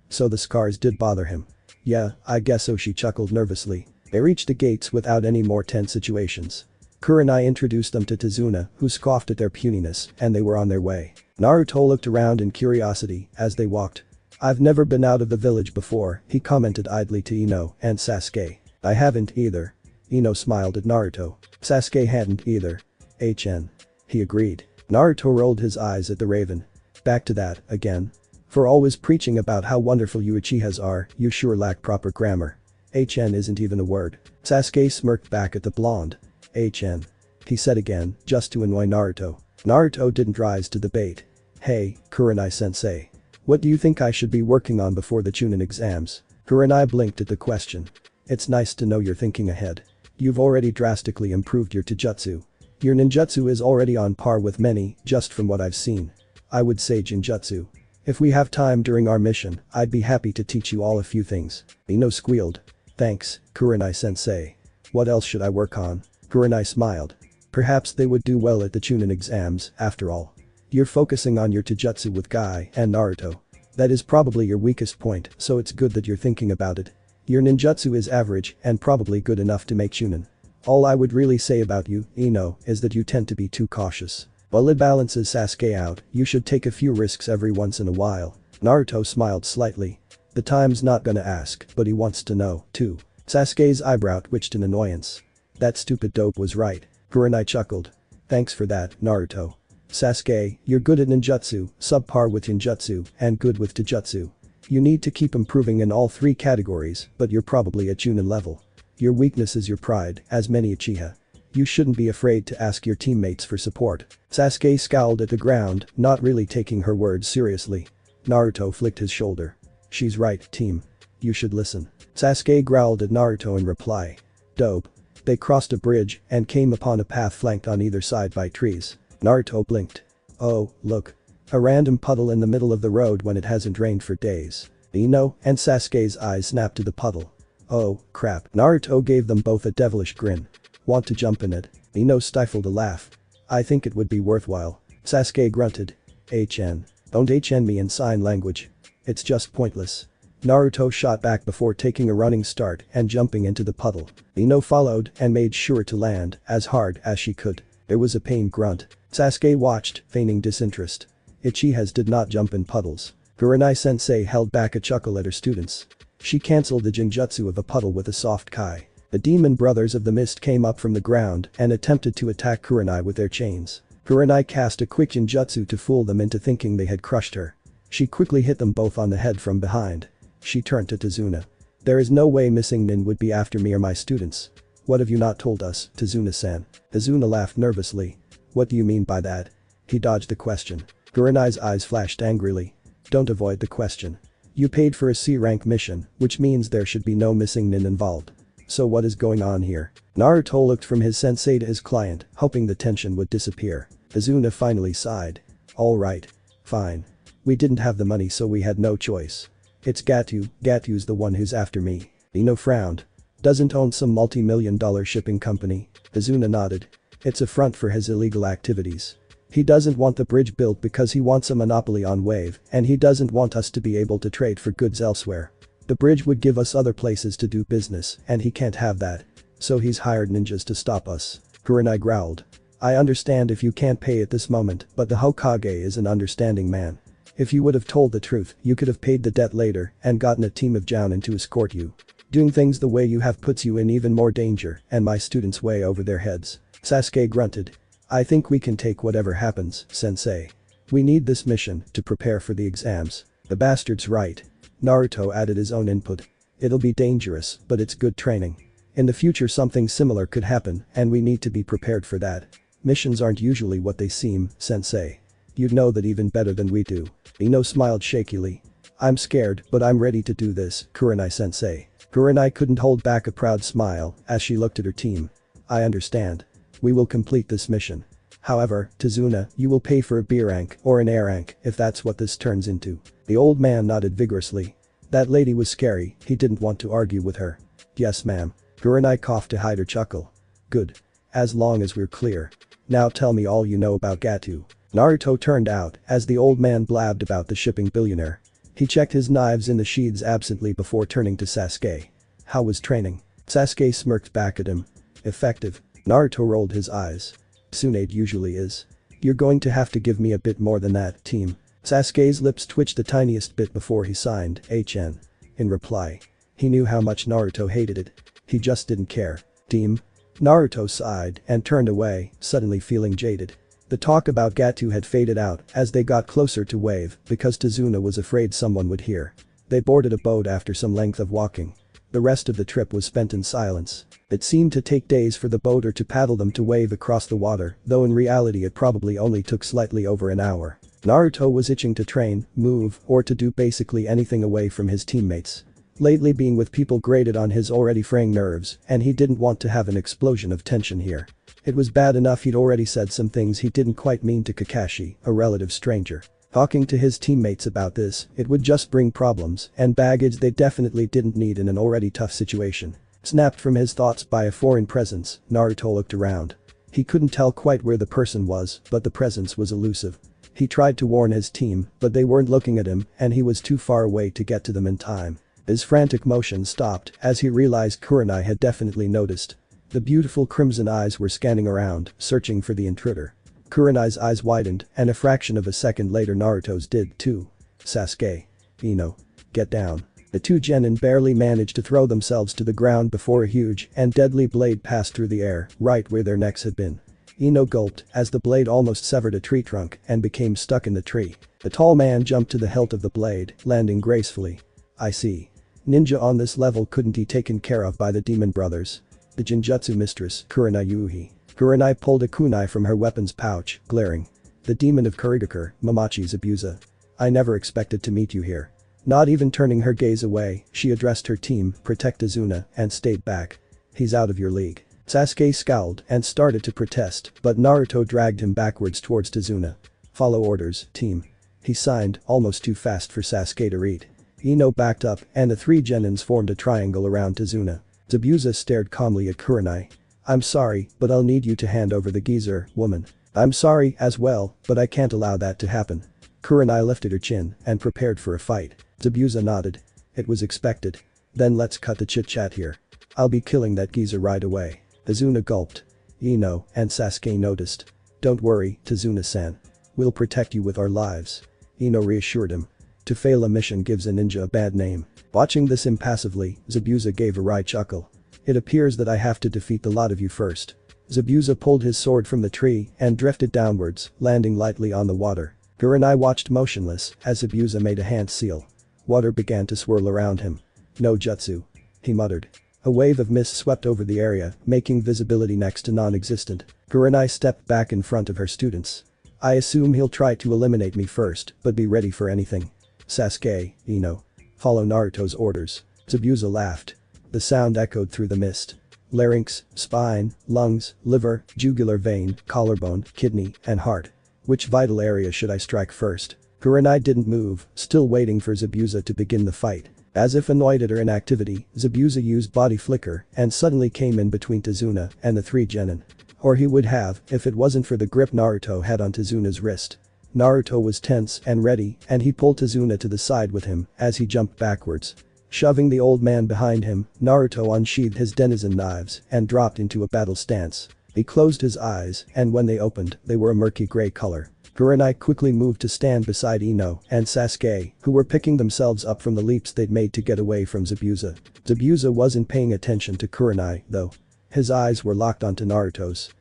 So the scars did bother him. Yeah, I guess so, she chuckled nervously. They reached the gates without any more tense situations. Kurenai introduced them to Tsunade, who scoffed at their puniness, and they were on their way. Naruto looked around in curiosity as they walked. I've never been out of the village before, he commented idly to Ino and Sasuke. I haven't either. Ino smiled at Naruto. Sasuke hadn't either. He agreed. Naruto rolled his eyes at the raven. Back to that, again. For always preaching about how wonderful you Uchihas are, you sure lack proper grammar. Isn't even a word. Sasuke smirked back at the blonde. He said again, just to annoy Naruto. Naruto didn't rise to the bait. Hey, Kurenai-sensei. What do you think I should be working on before the Chunin exams? Kurenai blinked at the question. It's nice to know you're thinking ahead. You've already drastically improved your taijutsu. Your ninjutsu is already on par with many, just from what I've seen. I would say Jinjutsu. If we have time during our mission, I'd be happy to teach you all a few things. Ino squealed. Thanks, Kurenai-sensei. What else should I work on? Kurenai smiled. Perhaps they would do well at the Chunin exams, after all. You're focusing on your taijutsu with Guy and Naruto. That is probably your weakest point, so it's good that you're thinking about it. Your ninjutsu is average and probably good enough to make Chunin. All I would really say about you, Ino, is that you tend to be too cautious. While it balances Sasuke out, you should take a few risks every once in a while. Naruto smiled slightly. The time's not gonna ask, but he wants to know, too. Sasuke's eyebrow twitched in annoyance. That stupid dope was right. Kurenai chuckled. Thanks for that, Naruto. Sasuke, you're good at ninjutsu, subpar with ninjutsu, and good with taijutsu. You need to keep improving in all three categories, but you're probably at Chunin level. Your weakness is your pride, as many Uchiha. You shouldn't be afraid to ask your teammates for support. Sasuke scowled at the ground, not really taking her words seriously. Naruto flicked his shoulder. She's right, team. You should listen. Sasuke growled at Naruto in reply. Dope. They crossed a bridge and came upon a path flanked on either side by trees. Naruto blinked. Oh, look. A random puddle in the middle of the road when it hasn't rained for days. Ino and Sasuke's eyes snapped to the puddle. Oh, crap. Naruto gave them both a devilish grin. Want to jump in it? Ino stifled a laugh. I think it would be worthwhile. Sasuke grunted. HN. Don't HN me in sign language. It's just pointless. Naruto shot back before taking a running start and jumping into the puddle. Ino followed and made sure to land as hard as she could. There was a pained grunt. Sasuke watched, feigning disinterest. Uchihas did not jump in puddles. Kurenai-sensei held back a chuckle at her students. She cancelled the genjutsu of a puddle with a soft kai. The demon brothers of the mist came up from the ground and attempted to attack Kurenai with their chains. Kurenai cast a quick genjutsu to fool them into thinking they had crushed her. She quickly hit them both on the head from behind. She turned to Tsunade. There is no way missing Nin would be after me or my students. What have you not told us, Tsunade-san? Tsunade laughed nervously. What do you mean by that? He dodged the question. Kurenai's eyes flashed angrily. Don't avoid the question. You paid for a C-rank mission, which means there should be no missing Nin involved. So what is going on here? Naruto looked from his sensei to his client, hoping the tension would disappear. Tsunade finally sighed. Alright. Fine. We didn't have the money so we had no choice. It's Gato, Gato's the one who's after me. Ino frowned. Doesn't own some multi-million-dollar shipping company? Tsunade nodded. It's a front for his illegal activities. He doesn't want the bridge built because he wants a monopoly on wave, and he doesn't want us to be able to trade for goods elsewhere. The bridge would give us other places to do business, and he can't have that. So he's hired ninjas to stop us. Kurenai growled. I understand if you can't pay at this moment, but the Hokage is an understanding man. If you would have told the truth, you could have paid the debt later and gotten a team of jounin to escort you. Doing things the way you have puts you in even more danger and my students way over their heads. Sasuke grunted. I think we can take whatever happens, sensei. We need this mission to prepare for the exams. The bastard's right. Naruto added his own input. It'll be dangerous, but it's good training. In the future something similar could happen and we need to be prepared for that. Missions aren't usually what they seem, sensei. You'd know that even better than we do. Ino smiled shakily. I'm scared, but I'm ready to do this, Kurenai-sensei. Kurenai couldn't hold back a proud smile as she looked at her team. I understand. We will complete this mission. However, Tsunade, you will pay for a B rank or an A rank if that's what this turns into. The old man nodded vigorously. That lady was scary, he didn't want to argue with her. Yes ma'am. Kurenai coughed to hide her chuckle. Good. As long as we're clear. Now tell me all you know about Gato. Naruto turned out as the old man blabbed about the shipping billionaire. He checked his knives in the sheaths absently before turning to Sasuke. How was training? Sasuke smirked back at him. Effective. Naruto rolled his eyes. Tsunade usually is. You're going to have to give me a bit more than that, team. Sasuke's lips twitched the tiniest bit before he signed HN. In reply. He knew how much Naruto hated it. He just didn't care. Team. Naruto sighed and turned away, suddenly feeling jaded. The talk about Gato had faded out as they got closer to Wave because Tsunade was afraid someone would hear. They boarded a boat after some length of walking. The rest of the trip was spent in silence. It seemed to take days for the boater to paddle them to Wave across the water, though in reality it probably only took slightly over an hour. Naruto was itching to train, move, or to do basically anything away from his teammates. Lately being with people grated on his already fraying nerves, and he didn't want to have an explosion of tension here. It was bad enough he'd already said some things he didn't quite mean to Kakashi, a relative stranger. Talking to his teammates about this, it would just bring problems and baggage they definitely didn't need in an already tough situation. Snapped from his thoughts by a foreign presence, Naruto looked around. He couldn't tell quite where the person was, but the presence was elusive. He tried to warn his team, but they weren't looking at him and he was too far away to get to them in time. His frantic motion stopped as he realized Kurenai had definitely noticed. The beautiful crimson eyes were scanning around, searching for the intruder. Kurenai's eyes widened and a fraction of a second later Naruto's did too. Sasuke. Ino. Get down. The two genin barely managed to throw themselves to the ground before a huge and deadly blade passed through the air, right where their necks had been. Ino gulped as the blade almost severed a tree trunk and became stuck in the tree. The tall man jumped to the hilt of the blade, landing gracefully. I see. Ninja on this level couldn't be taken care of by the demon brothers. The Jinjutsu mistress, Kurenai Yuhi. Kurenai pulled a kunai from her weapons pouch, glaring. The demon of Kurigakure, Mamachi Zabuza. I never expected to meet you here. Not even turning her gaze away, she addressed her team, protect Tsunade, and stayed back. He's out of your league. Sasuke scowled and started to protest, but Naruto dragged him backwards towards Tsunade. Follow orders, team. He signed, almost too fast for Sasuke to read. Ino backed up and the three genins formed a triangle around Tsunade. Zabuza stared calmly at Kurenai. I'm sorry, but I'll need you to hand over the geezer, woman. I'm sorry as well, but I can't allow that to happen. Kurenai lifted her chin and prepared for a fight. Zabuza nodded. It was expected. Then let's cut the chit-chat here. I'll be killing that geezer right away. Tsunade gulped. Ino and Sasuke noticed. Don't worry, Tsunade-san. We'll protect you with our lives. Ino reassured him. To fail a mission gives a ninja a bad name. Watching this impassively, Zabuza gave a wry chuckle. It appears that I have to defeat the lot of you first. Zabuza pulled his sword from the tree and drifted downwards, landing lightly on the water. Kurenai watched motionless as Zabuza made a hand seal. Water began to swirl around him. No jutsu. He muttered. A wave of mist swept over the area, making visibility next to non-existent. Kurenai stepped back in front of her students. I assume he'll try to eliminate me first, but be ready for anything. Sasuke, Ino. Follow Naruto's orders. Zabuza laughed. The sound echoed through the mist. Larynx, spine, lungs, liver, jugular vein, collarbone, kidney, and heart. Which vital area should I strike first? Kurenai didn't move, still waiting for Zabuza to begin the fight. As if annoyed at her inactivity, Zabuza used body flicker and suddenly came in between Tsunade and the three genin. Or he would have if it wasn't for the grip Naruto had on Tsunade's wrist. Naruto was tense and ready and he pulled Tsunade to the side with him as he jumped backwards. Shoving the old man behind him, Naruto unsheathed his denizen knives and dropped into a battle stance. He closed his eyes and when they opened, they were a murky gray color. Kurenai quickly moved to stand beside Ino and Sasuke, who were picking themselves up from the leaps they'd made to get away from Zabuza. Zabuza wasn't paying attention to Kurenai, though. His eyes were locked onto Naruto's.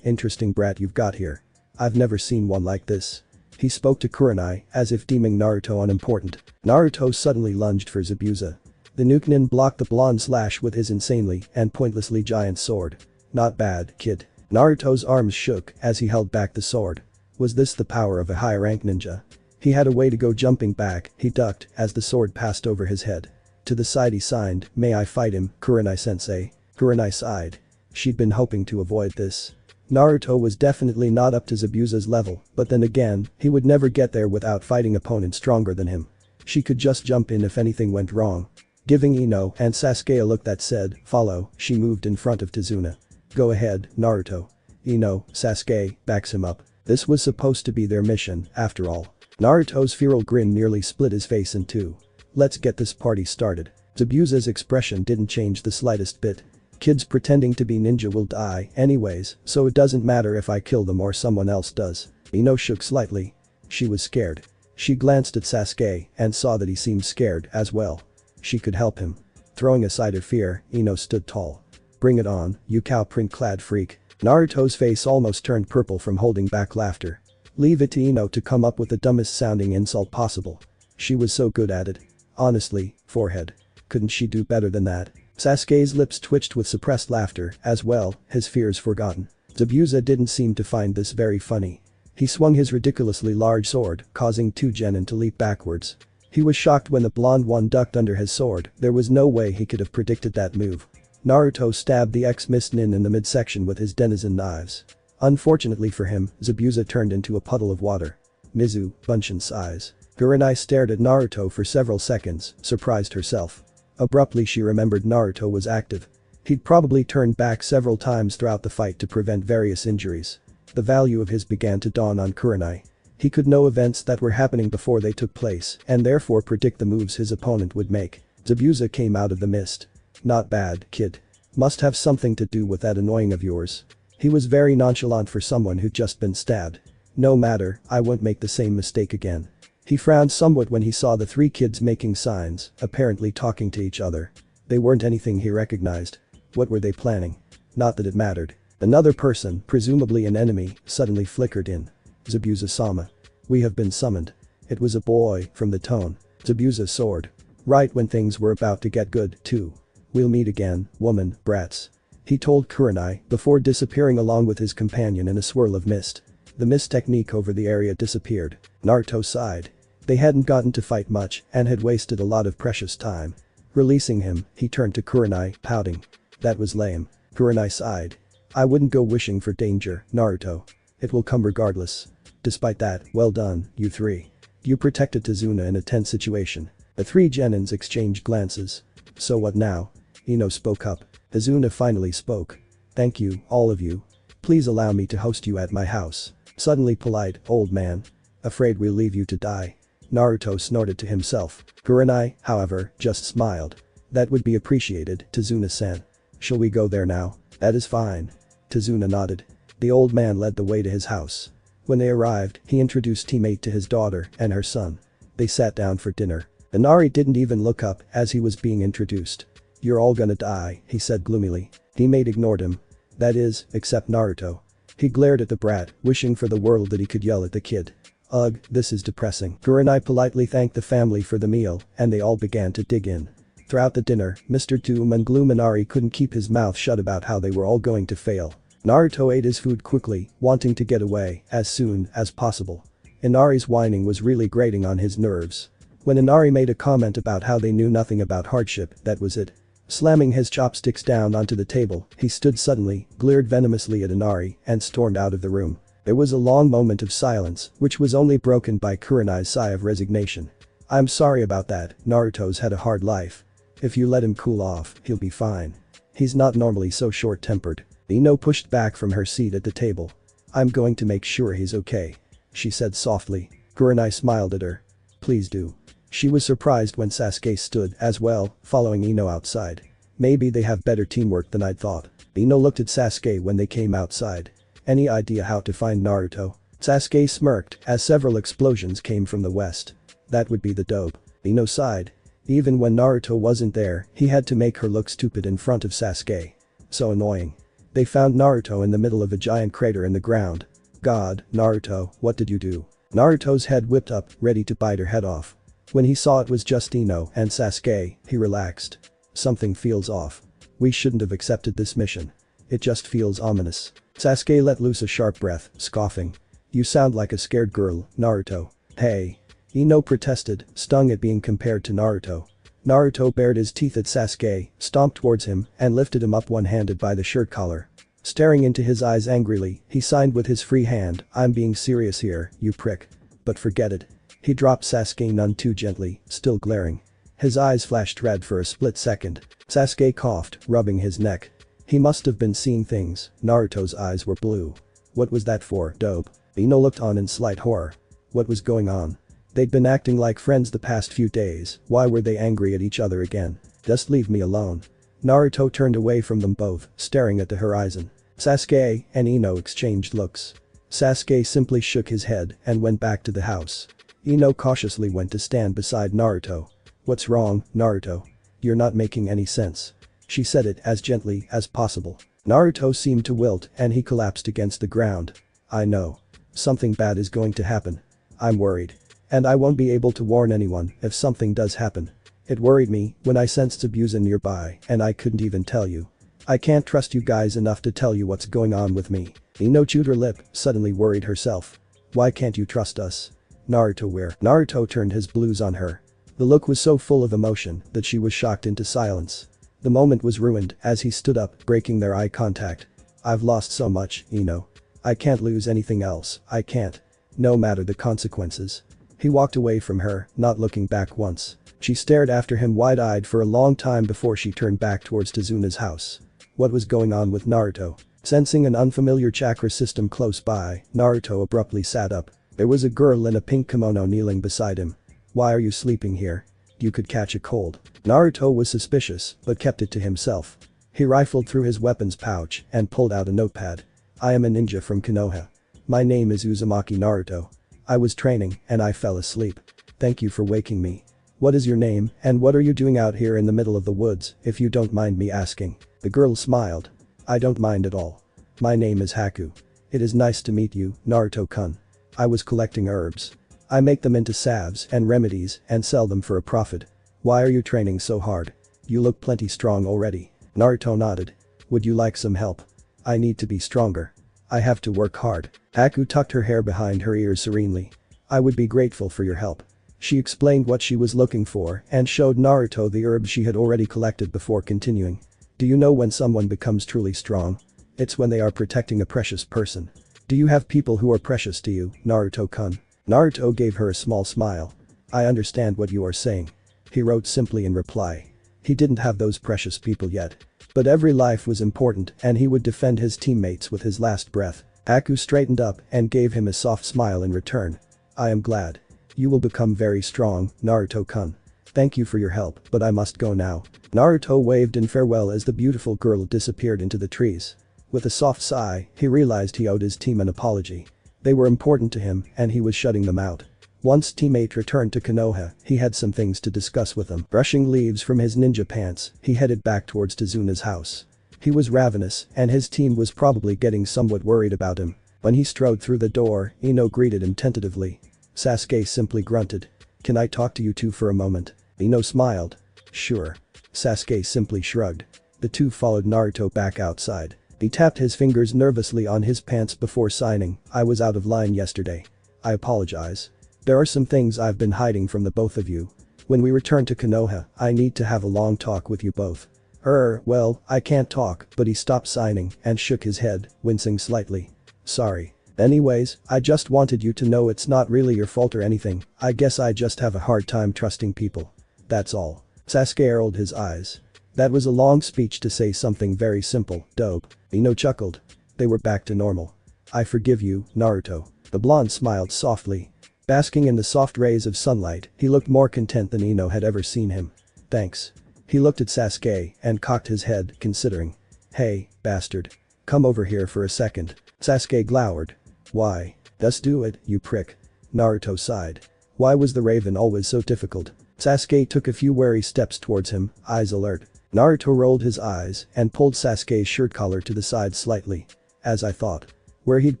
Interesting brat you've got here. I've never seen one like this. He spoke to Kurenai as if deeming Naruto unimportant. Naruto suddenly lunged for Zabuza. The Nukenin blocked the blonde slash with his insanely and pointlessly giant sword. Not bad, kid. Naruto's arms shook as he held back the sword. Was this the power of a high-rank ninja? He had a way to go jumping back, he ducked as the sword passed over his head. To the side he signed, may I fight him, Kurenai-sensei? Kurenai sighed. She'd been hoping to avoid this. Naruto was definitely not up to Zabuza's level, but then again, he would never get there without fighting opponents stronger than him. She could just jump in if anything went wrong. Giving Ino and Sasuke a look that said, follow, she moved in front of Tsunade. Go ahead, Naruto. Ino, Sasuke, backs him up. This was supposed to be their mission, after all. Naruto's feral grin nearly split his face in two. Let's get this party started. Zabuza's expression didn't change the slightest bit. Kids pretending to be ninja will die anyways, so it doesn't matter if I kill them or someone else does. Ino shook slightly. She was scared. She glanced at Sasuke and saw that he seemed scared as well. She could help him. Throwing aside her fear, Ino stood tall. Bring it on, you cow print-clad freak. Naruto's face almost turned purple from holding back laughter. Leave it to Ino to come up with the dumbest sounding insult possible. She was so good at it. Honestly, forehead. Couldn't she do better than that? Sasuke's lips twitched with suppressed laughter as well, his fears forgotten. Zabuza didn't seem to find this very funny. He swung his ridiculously large sword, causing two genin to leap backwards. He was shocked when the blonde one ducked under his sword, there was no way he could have predicted that move. Naruto stabbed the ex-mist nin in the midsection with his denizen knives. Unfortunately for him, Zabuza turned into a puddle of water. Mizu, Bunshin sighs. Kurenai stared at Naruto for several seconds, surprised herself. Abruptly she remembered Naruto was active. He'd probably turned back several times throughout the fight to prevent various injuries. The value of his began to dawn on Kurenai. He could know events that were happening before they took place and therefore predict the moves his opponent would make. Zabuza came out of the mist. Not bad, kid. Must have something to do with that annoying of yours. He was very nonchalant for someone who'd just been stabbed. No matter, I won't make the same mistake again. He frowned somewhat when he saw the three kids making signs, apparently talking to each other. They weren't anything he recognized. What were they planning? Not that it mattered. Another person, presumably an enemy, suddenly flickered in. Zabuza-sama. We have been summoned. It was a boy, from the tone. Zabuza soared. Right when things were about to get good, too. We'll meet again, woman, brats. He told Kurenai, before disappearing along with his companion in a swirl of mist. The mist technique over the area disappeared. Naruto sighed. They hadn't gotten to fight much and had wasted a lot of precious time. Releasing him, he turned to Kurenai, pouting. That was lame. Kurenai sighed. I wouldn't go wishing for danger, Naruto. It will come regardless. Despite that, well done, you three. You protected Tsunade in a tense situation. The three genins exchanged glances. So what now? Ino spoke up. Tsunade finally spoke. Thank you, all of you. Please allow me to host you at my house. Suddenly polite, old man. Afraid we'll leave you to die. Naruto snorted to himself. Kurenai, however, just smiled. That would be appreciated, Tsunade-san. Shall we go there now? That is fine. Tsunade nodded. The old man led the way to his house. When they arrived, he introduced teammate to his daughter and her son. They sat down for dinner. Inari didn't even look up as he was being introduced. You're all gonna die, he said gloomily. Teammate ignored him. That is, except Naruto. He glared at the brat, wishing for the world that he could yell at the kid. Ugh, this is depressing. Kurenai politely thanked the family for the meal, and they all began to dig in. Throughout the dinner, Mr. Doom and Gloom Inari couldn't keep his mouth shut about how they were all going to fail. Naruto ate his food quickly, wanting to get away as soon as possible. Inari's whining was really grating on his nerves. When Inari made a comment about how they knew nothing about hardship, that was it. Slamming his chopsticks down onto the table, he stood suddenly, glared venomously at Inari, and stormed out of the room. There was a long moment of silence, which was only broken by Kurenai's sigh of resignation. I'm sorry about that, Naruto's had a hard life. If you let him cool off, he'll be fine. He's not normally so short-tempered. Ino pushed back from her seat at the table. I'm going to make sure he's okay. She said softly. Kurenai smiled at her. Please do. She was surprised when Sasuke stood as well, following Ino outside. Maybe they have better teamwork than I'd thought. Ino looked at Sasuke when they came outside. Any idea how to find Naruto? Sasuke smirked as several explosions came from the west. That would be the dope. Ino sighed. Even when Naruto wasn't there, he had to make her look stupid in front of Sasuke. So annoying. They found Naruto in the middle of a giant crater in the ground. God, Naruto, what did you do? Naruto's head whipped up, ready to bite her head off. When he saw it was just Ino and Sasuke, he relaxed. Something feels off. We shouldn't have accepted this mission. It just feels ominous. Sasuke let loose a sharp breath, scoffing. You sound like a scared girl, Naruto. Hey. Ino protested, stung at being compared to Naruto. Naruto bared his teeth at Sasuke, stomped towards him, and lifted him up one-handed by the shirt collar. Staring into his eyes angrily, he signed with his free hand, I'm being serious here, you prick. But forget it. He dropped Sasuke none too gently, still glaring. His eyes flashed red for a split second. Sasuke coughed, rubbing his neck. He must have been seeing things. Naruto's eyes were blue. What was that for, dope? Ino looked on in slight horror. What was going on? They'd been acting like friends the past few days, why were they angry at each other again? Just leave me alone. Naruto turned away from them both, staring at the horizon. Sasuke and Ino exchanged looks. Sasuke simply shook his head and went back to the house. Ino cautiously went to stand beside Naruto. What's wrong, Naruto? You're not making any sense. She said it as gently as possible. Naruto seemed to wilt and he collapsed against the ground. I know. Something bad is going to happen. I'm worried. And I won't be able to warn anyone if something does happen. It worried me when I sensed Zabuza nearby and I couldn't even tell you. I can't trust you guys enough to tell you what's going on with me. Ino chewed her lip, suddenly worried herself. Why can't you trust us? Naruto where? Naruto turned his blues on her. The look was so full of emotion that she was shocked into silence. The moment was ruined as he stood up, breaking their eye contact. I've lost so much, Ino. I can't lose anything else, I can't. no matter the consequences. He walked away from her, not looking back once. She stared after him wide-eyed for a long time before she turned back towards Tsunade's house. What was going on with Naruto? Sensing an unfamiliar chakra system close by, Naruto abruptly sat up. There was a girl in a pink kimono kneeling beside him. Why are you sleeping here? You could catch a cold. Naruto was suspicious, but kept it to himself. He rifled through his weapons pouch and pulled out a notepad. I am a ninja from Konoha. My name is Uzumaki Naruto. I was training and I fell asleep. Thank you for waking me. What is your name and what are you doing out here in the middle of the woods, if you don't mind me asking? The girl smiled. I don't mind at all. My name is Haku. It is nice to meet you, Naruto-kun. I was collecting herbs. I make them into salves and remedies and sell them for a profit. Why are you training so hard? You look plenty strong already. Naruto nodded. Would you like some help? I need to be stronger. I have to work hard. Haku tucked her hair behind her ears serenely. I would be grateful for your help. She explained what she was looking for and showed Naruto the herbs she had already collected before continuing. Do you know when someone becomes truly strong? It's when they are protecting a precious person. Do you have people who are precious to you, Naruto-kun? Naruto gave her a small smile. I understand what you are saying. He wrote simply in reply. He didn't have those precious people yet. But every life was important and he would defend his teammates with his last breath. Haku straightened up and gave him a soft smile in return. I am glad. You will become very strong, Naruto-kun. Thank you for your help, but I must go now. Naruto waved in farewell as the beautiful girl disappeared into the trees. With a soft sigh, he realized he owed his team an apology. They were important to him and he was shutting them out. Once teammate returned to Konoha, he had some things to discuss with them. Brushing leaves from his ninja pants, he headed back towards Tsunade's house. He was ravenous and his team was probably getting somewhat worried about him. When he strode through the door, Ino greeted him tentatively. Sasuke simply grunted. Can I talk to you two for a moment? Ino smiled. Sure. Sasuke simply shrugged. The two followed Naruto back outside. He tapped his fingers nervously on his pants before signing, I was out of line yesterday. I apologize. There are some things I've been hiding from the both of you. When we return to Konoha, I need to have a long talk with you both. Well, I can't talk, but he stopped signing and shook his head, wincing slightly. Sorry. Anyways, I just wanted you to know it's not really your fault or anything, I guess I just have a hard time trusting people. That's all. Sasuke rolled his eyes. That was a long speech to say something very simple, dope. Ino chuckled. They were back to normal. I forgive you, Naruto. The blonde smiled softly. Basking in the soft rays of sunlight, he looked more content than Ino had ever seen him. Thanks. He looked at Sasuke and cocked his head, considering. Hey, bastard. Come over here for a second. Sasuke glowered. Why? Just do it, you prick. Naruto sighed. Why was the raven always so difficult? Sasuke took a few wary steps towards him, eyes alert. Naruto rolled his eyes and pulled Sasuke's shirt collar to the side slightly. As I thought. Where he'd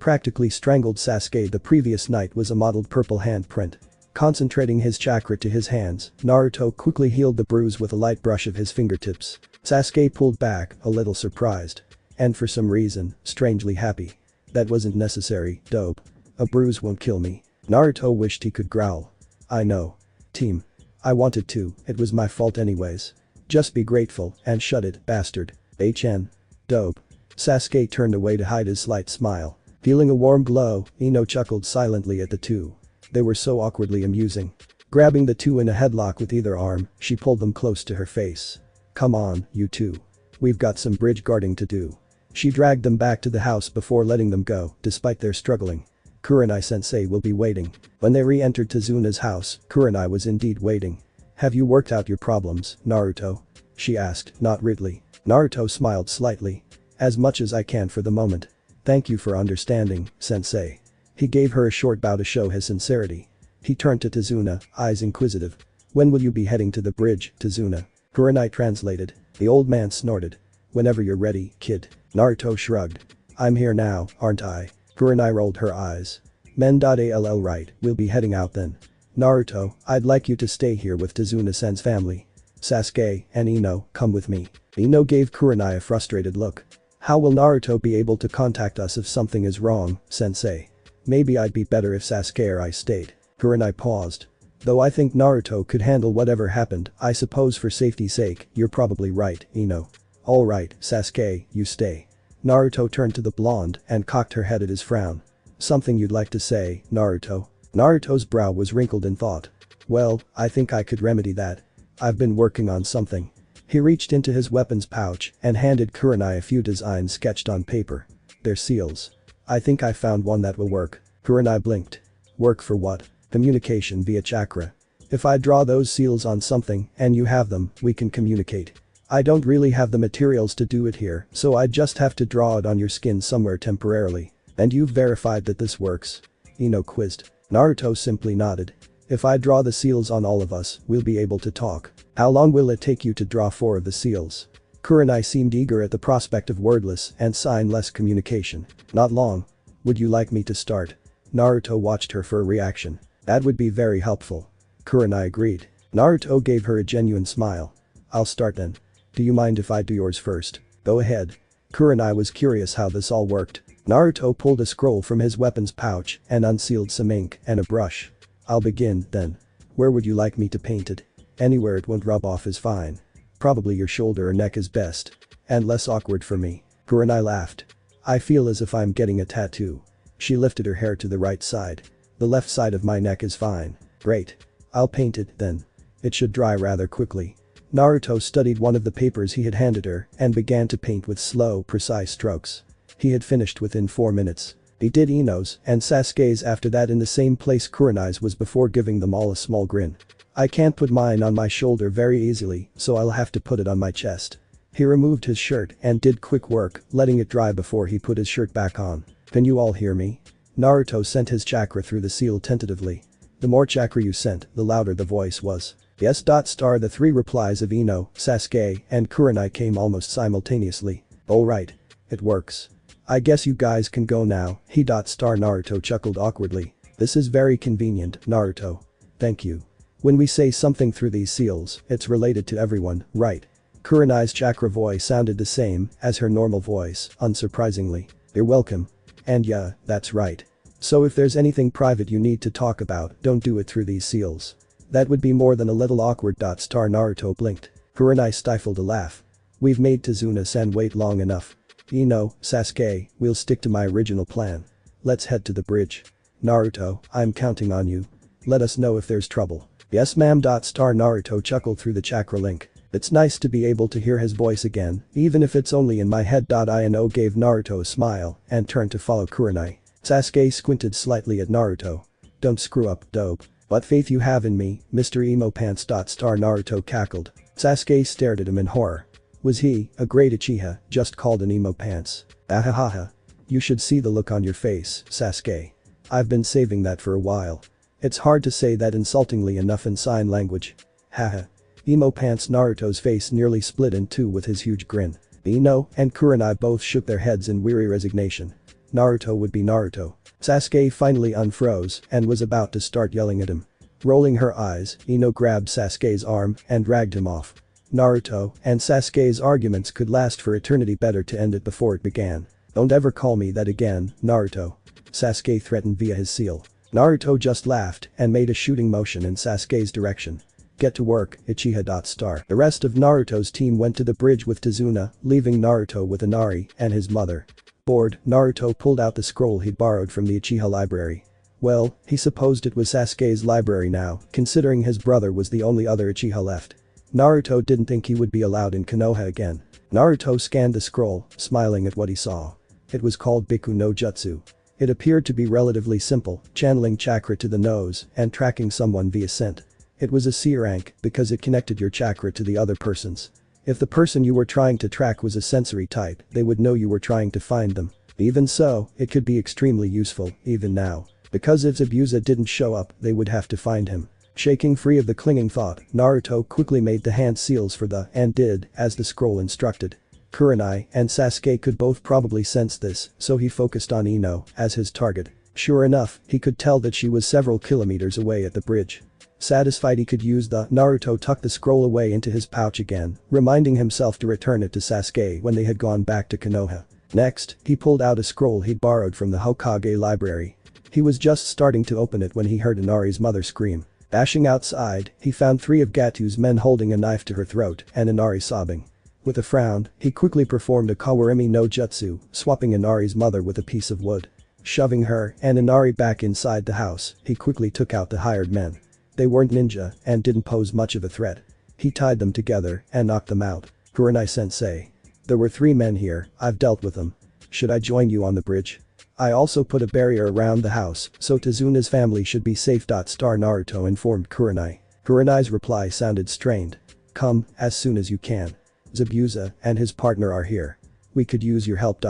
practically strangled Sasuke the previous night was a mottled purple handprint. Concentrating his chakra to his hands, Naruto quickly healed the bruise with a light brush of his fingertips. Sasuke pulled back, a little surprised. And for some reason, strangely happy. That wasn't necessary, dope. A bruise won't kill me. Naruto wished he could growl. I know. Team. I wanted to, it was my fault anyways. Just be grateful and shut it, bastard. HN. Dope. Sasuke turned away to hide his slight smile. Feeling a warm glow, Ino chuckled silently at the two. They were so awkwardly amusing. Grabbing the two in a headlock with either arm, she pulled them close to her face. Come on, you two. We've got some bridge guarding to do. She dragged them back to the house before letting them go, despite their struggling. Kurenai-sensei will be waiting. When they re-entered Tsunade's house, Kurenai was indeed waiting. Have you worked out your problems, Naruto? She asked, not rudely. Naruto smiled slightly. As much as I can for the moment. Thank you for understanding, sensei. He gave her a short bow to show his sincerity. He turned to Tsuna, eyes inquisitive. When will you be heading to the bridge, Tsuna? Kurenai translated. The old man snorted. Whenever you're ready, kid. Naruto shrugged. I'm here now, aren't I? Kurenai rolled her eyes. Men.all right, we'll be heading out then. Naruto, I'd like you to stay here with Tsuna-sen's family. Sasuke and Ino, come with me. Ino gave Kurenai a frustrated look. How will Naruto be able to contact us if something is wrong, sensei? Maybe I'd be better if Sasuke or I stayed. Kurenai paused. Though I think Naruto could handle whatever happened, I suppose for safety's sake, you're probably right, Ino. Alright, Sasuke, you stay. Naruto turned to the blonde and cocked her head at his frown. Something you'd like to say, Naruto? Naruto's brow was wrinkled in thought. Well, I think I could remedy that. I've been working on something. He reached into his weapons pouch and handed Kurenai a few designs sketched on paper. They're seals. I think I found one that will work. Kurenai blinked. Work for what? Communication via chakra. If I draw those seals on something and you have them, we can communicate. I don't really have the materials to do it here, so I just have to draw it on your skin somewhere temporarily. And you've verified that this works? Ino quizzed. Naruto simply nodded. If I draw the seals on all of us, we'll be able to talk. How long will it take you to draw 4 of the seals? Kurenai seemed eager at the prospect of wordless and sign-less communication. Not long. Would you like me to start? Naruto watched her for a reaction. That would be very helpful. Kurenai agreed. Naruto gave her a genuine smile. I'll start then. Do you mind if I do yours first? Go ahead. Kurenai was curious how this all worked. Naruto pulled a scroll from his weapons pouch and unsealed some ink and a brush. I'll begin, then. Where would you like me to paint it? Anywhere it won't rub off is fine. Probably your shoulder or neck is best. And less awkward for me. Kurenai laughed. I feel as if I'm getting a tattoo. She lifted her hair to the right side. The left side of my neck is fine. Great. I'll paint it, then. It should dry rather quickly. Naruto studied one of the papers he had handed her and began to paint with slow, precise strokes. He had finished within 4 minutes. He did Ino's and Sasuke's after that in the same place Kurenai's was before giving them all a small grin. I can't put mine on my shoulder very easily, so I'll have to put it on my chest. He removed his shirt and did quick work, letting it dry before he put his shirt back on. Can you all hear me? Naruto sent his chakra through the seal tentatively. The more chakra you sent, the louder the voice was. Yes. The 3 replies of Ino, Sasuke, and Kurenai came almost simultaneously. Alright. It works. I guess you guys can go now. Naruto chuckled awkwardly. This is very convenient, Naruto. Thank you. When we say something through these seals, it's related to everyone, right? Kurenai's chakra voice sounded the same as her normal voice, unsurprisingly. You're welcome. And yeah, that's right. So if there's anything private you need to talk about, don't do it through these seals. That would be more than a little awkward. Naruto blinked. Kurenai stifled a laugh. We've made Tsunade-san wait long enough. Ino, Sasuke, we'll stick to my original plan. Let's head to the bridge. Naruto, I'm counting on you. Let us know if there's trouble. Yes ma'am. Naruto chuckled through the chakra link. It's nice to be able to hear his voice again, even if it's only in my head. Ino gave Naruto a smile and turned to follow Kurenai. Sasuke squinted slightly at Naruto. Don't screw up, dope. What faith you have in me, Mr. Emo Pants. Naruto cackled. Sasuke stared at him in horror. Was he, a great Uchiha, just called an emo pants? Ahahaha. You should see the look on your face, Sasuke. I've been saving that for a while. It's hard to say that insultingly enough in sign language. Haha. Emo pants. Naruto's face nearly split in two with his huge grin. Ino and Kurenai both shook their heads in weary resignation. Naruto would be Naruto. Sasuke finally unfroze and was about to start yelling at him. Rolling her eyes, Ino grabbed Sasuke's arm and dragged him off. Naruto and Sasuke's arguments could last for eternity. Better to end it before it began. Don't ever call me that again, Naruto. Sasuke threatened via his seal. Naruto just laughed and made a shooting motion in Sasuke's direction. Get to work, Uchiha. The rest of Naruto's team went to the bridge with Tsunade, leaving Naruto with Inari and his mother. Bored, Naruto pulled out the scroll he'd borrowed from the Uchiha library. Well, he supposed it was Sasuke's library now, considering his brother was the only other Uchiha left. Naruto didn't think he would be allowed in Konoha again. Naruto scanned the scroll, smiling at what he saw. It was called Biku no Jutsu. It appeared to be relatively simple, channeling chakra to the nose and tracking someone via scent. It was a C rank because it connected your chakra to the other person's. If the person you were trying to track was a sensory type, they would know you were trying to find them. Even so, it could be extremely useful, even now. Because if Zabuza didn't show up, they would have to find him. Shaking free of the clinging thought, Naruto quickly made the hand seals for the and did as the scroll instructed. Kurenai and Sasuke could both probably sense this, so he focused on Ino as his target. Sure enough, he could tell that she was several kilometers away at the bridge. Satisfied he could use the Naruto tucked the scroll away into his pouch again, reminding himself to return it to Sasuke when they had gone back to Konoha. Next, he pulled out a scroll he'd borrowed from the Hokage library. He was just starting to open it when he heard Inari's mother scream. Dashing outside, he found 3 of Gatu's men holding a knife to her throat and Inari sobbing. With a frown, he quickly performed a Kawarimi no Jutsu, swapping Inari's mother with a piece of wood. Shoving her and Inari back inside the house, he quickly took out the hired men. They weren't ninja and didn't pose much of a threat. He tied them together and knocked them out. Kurenai-sensei. There were 3 men here, I've dealt with them. Should I join you on the bridge? I also put a barrier around the house, so Tsunade's family should be safe. Naruto informed Kurenai. Kurenai's reply sounded strained. Come, as soon as you can. Zabuza and his partner are here. We could use your help.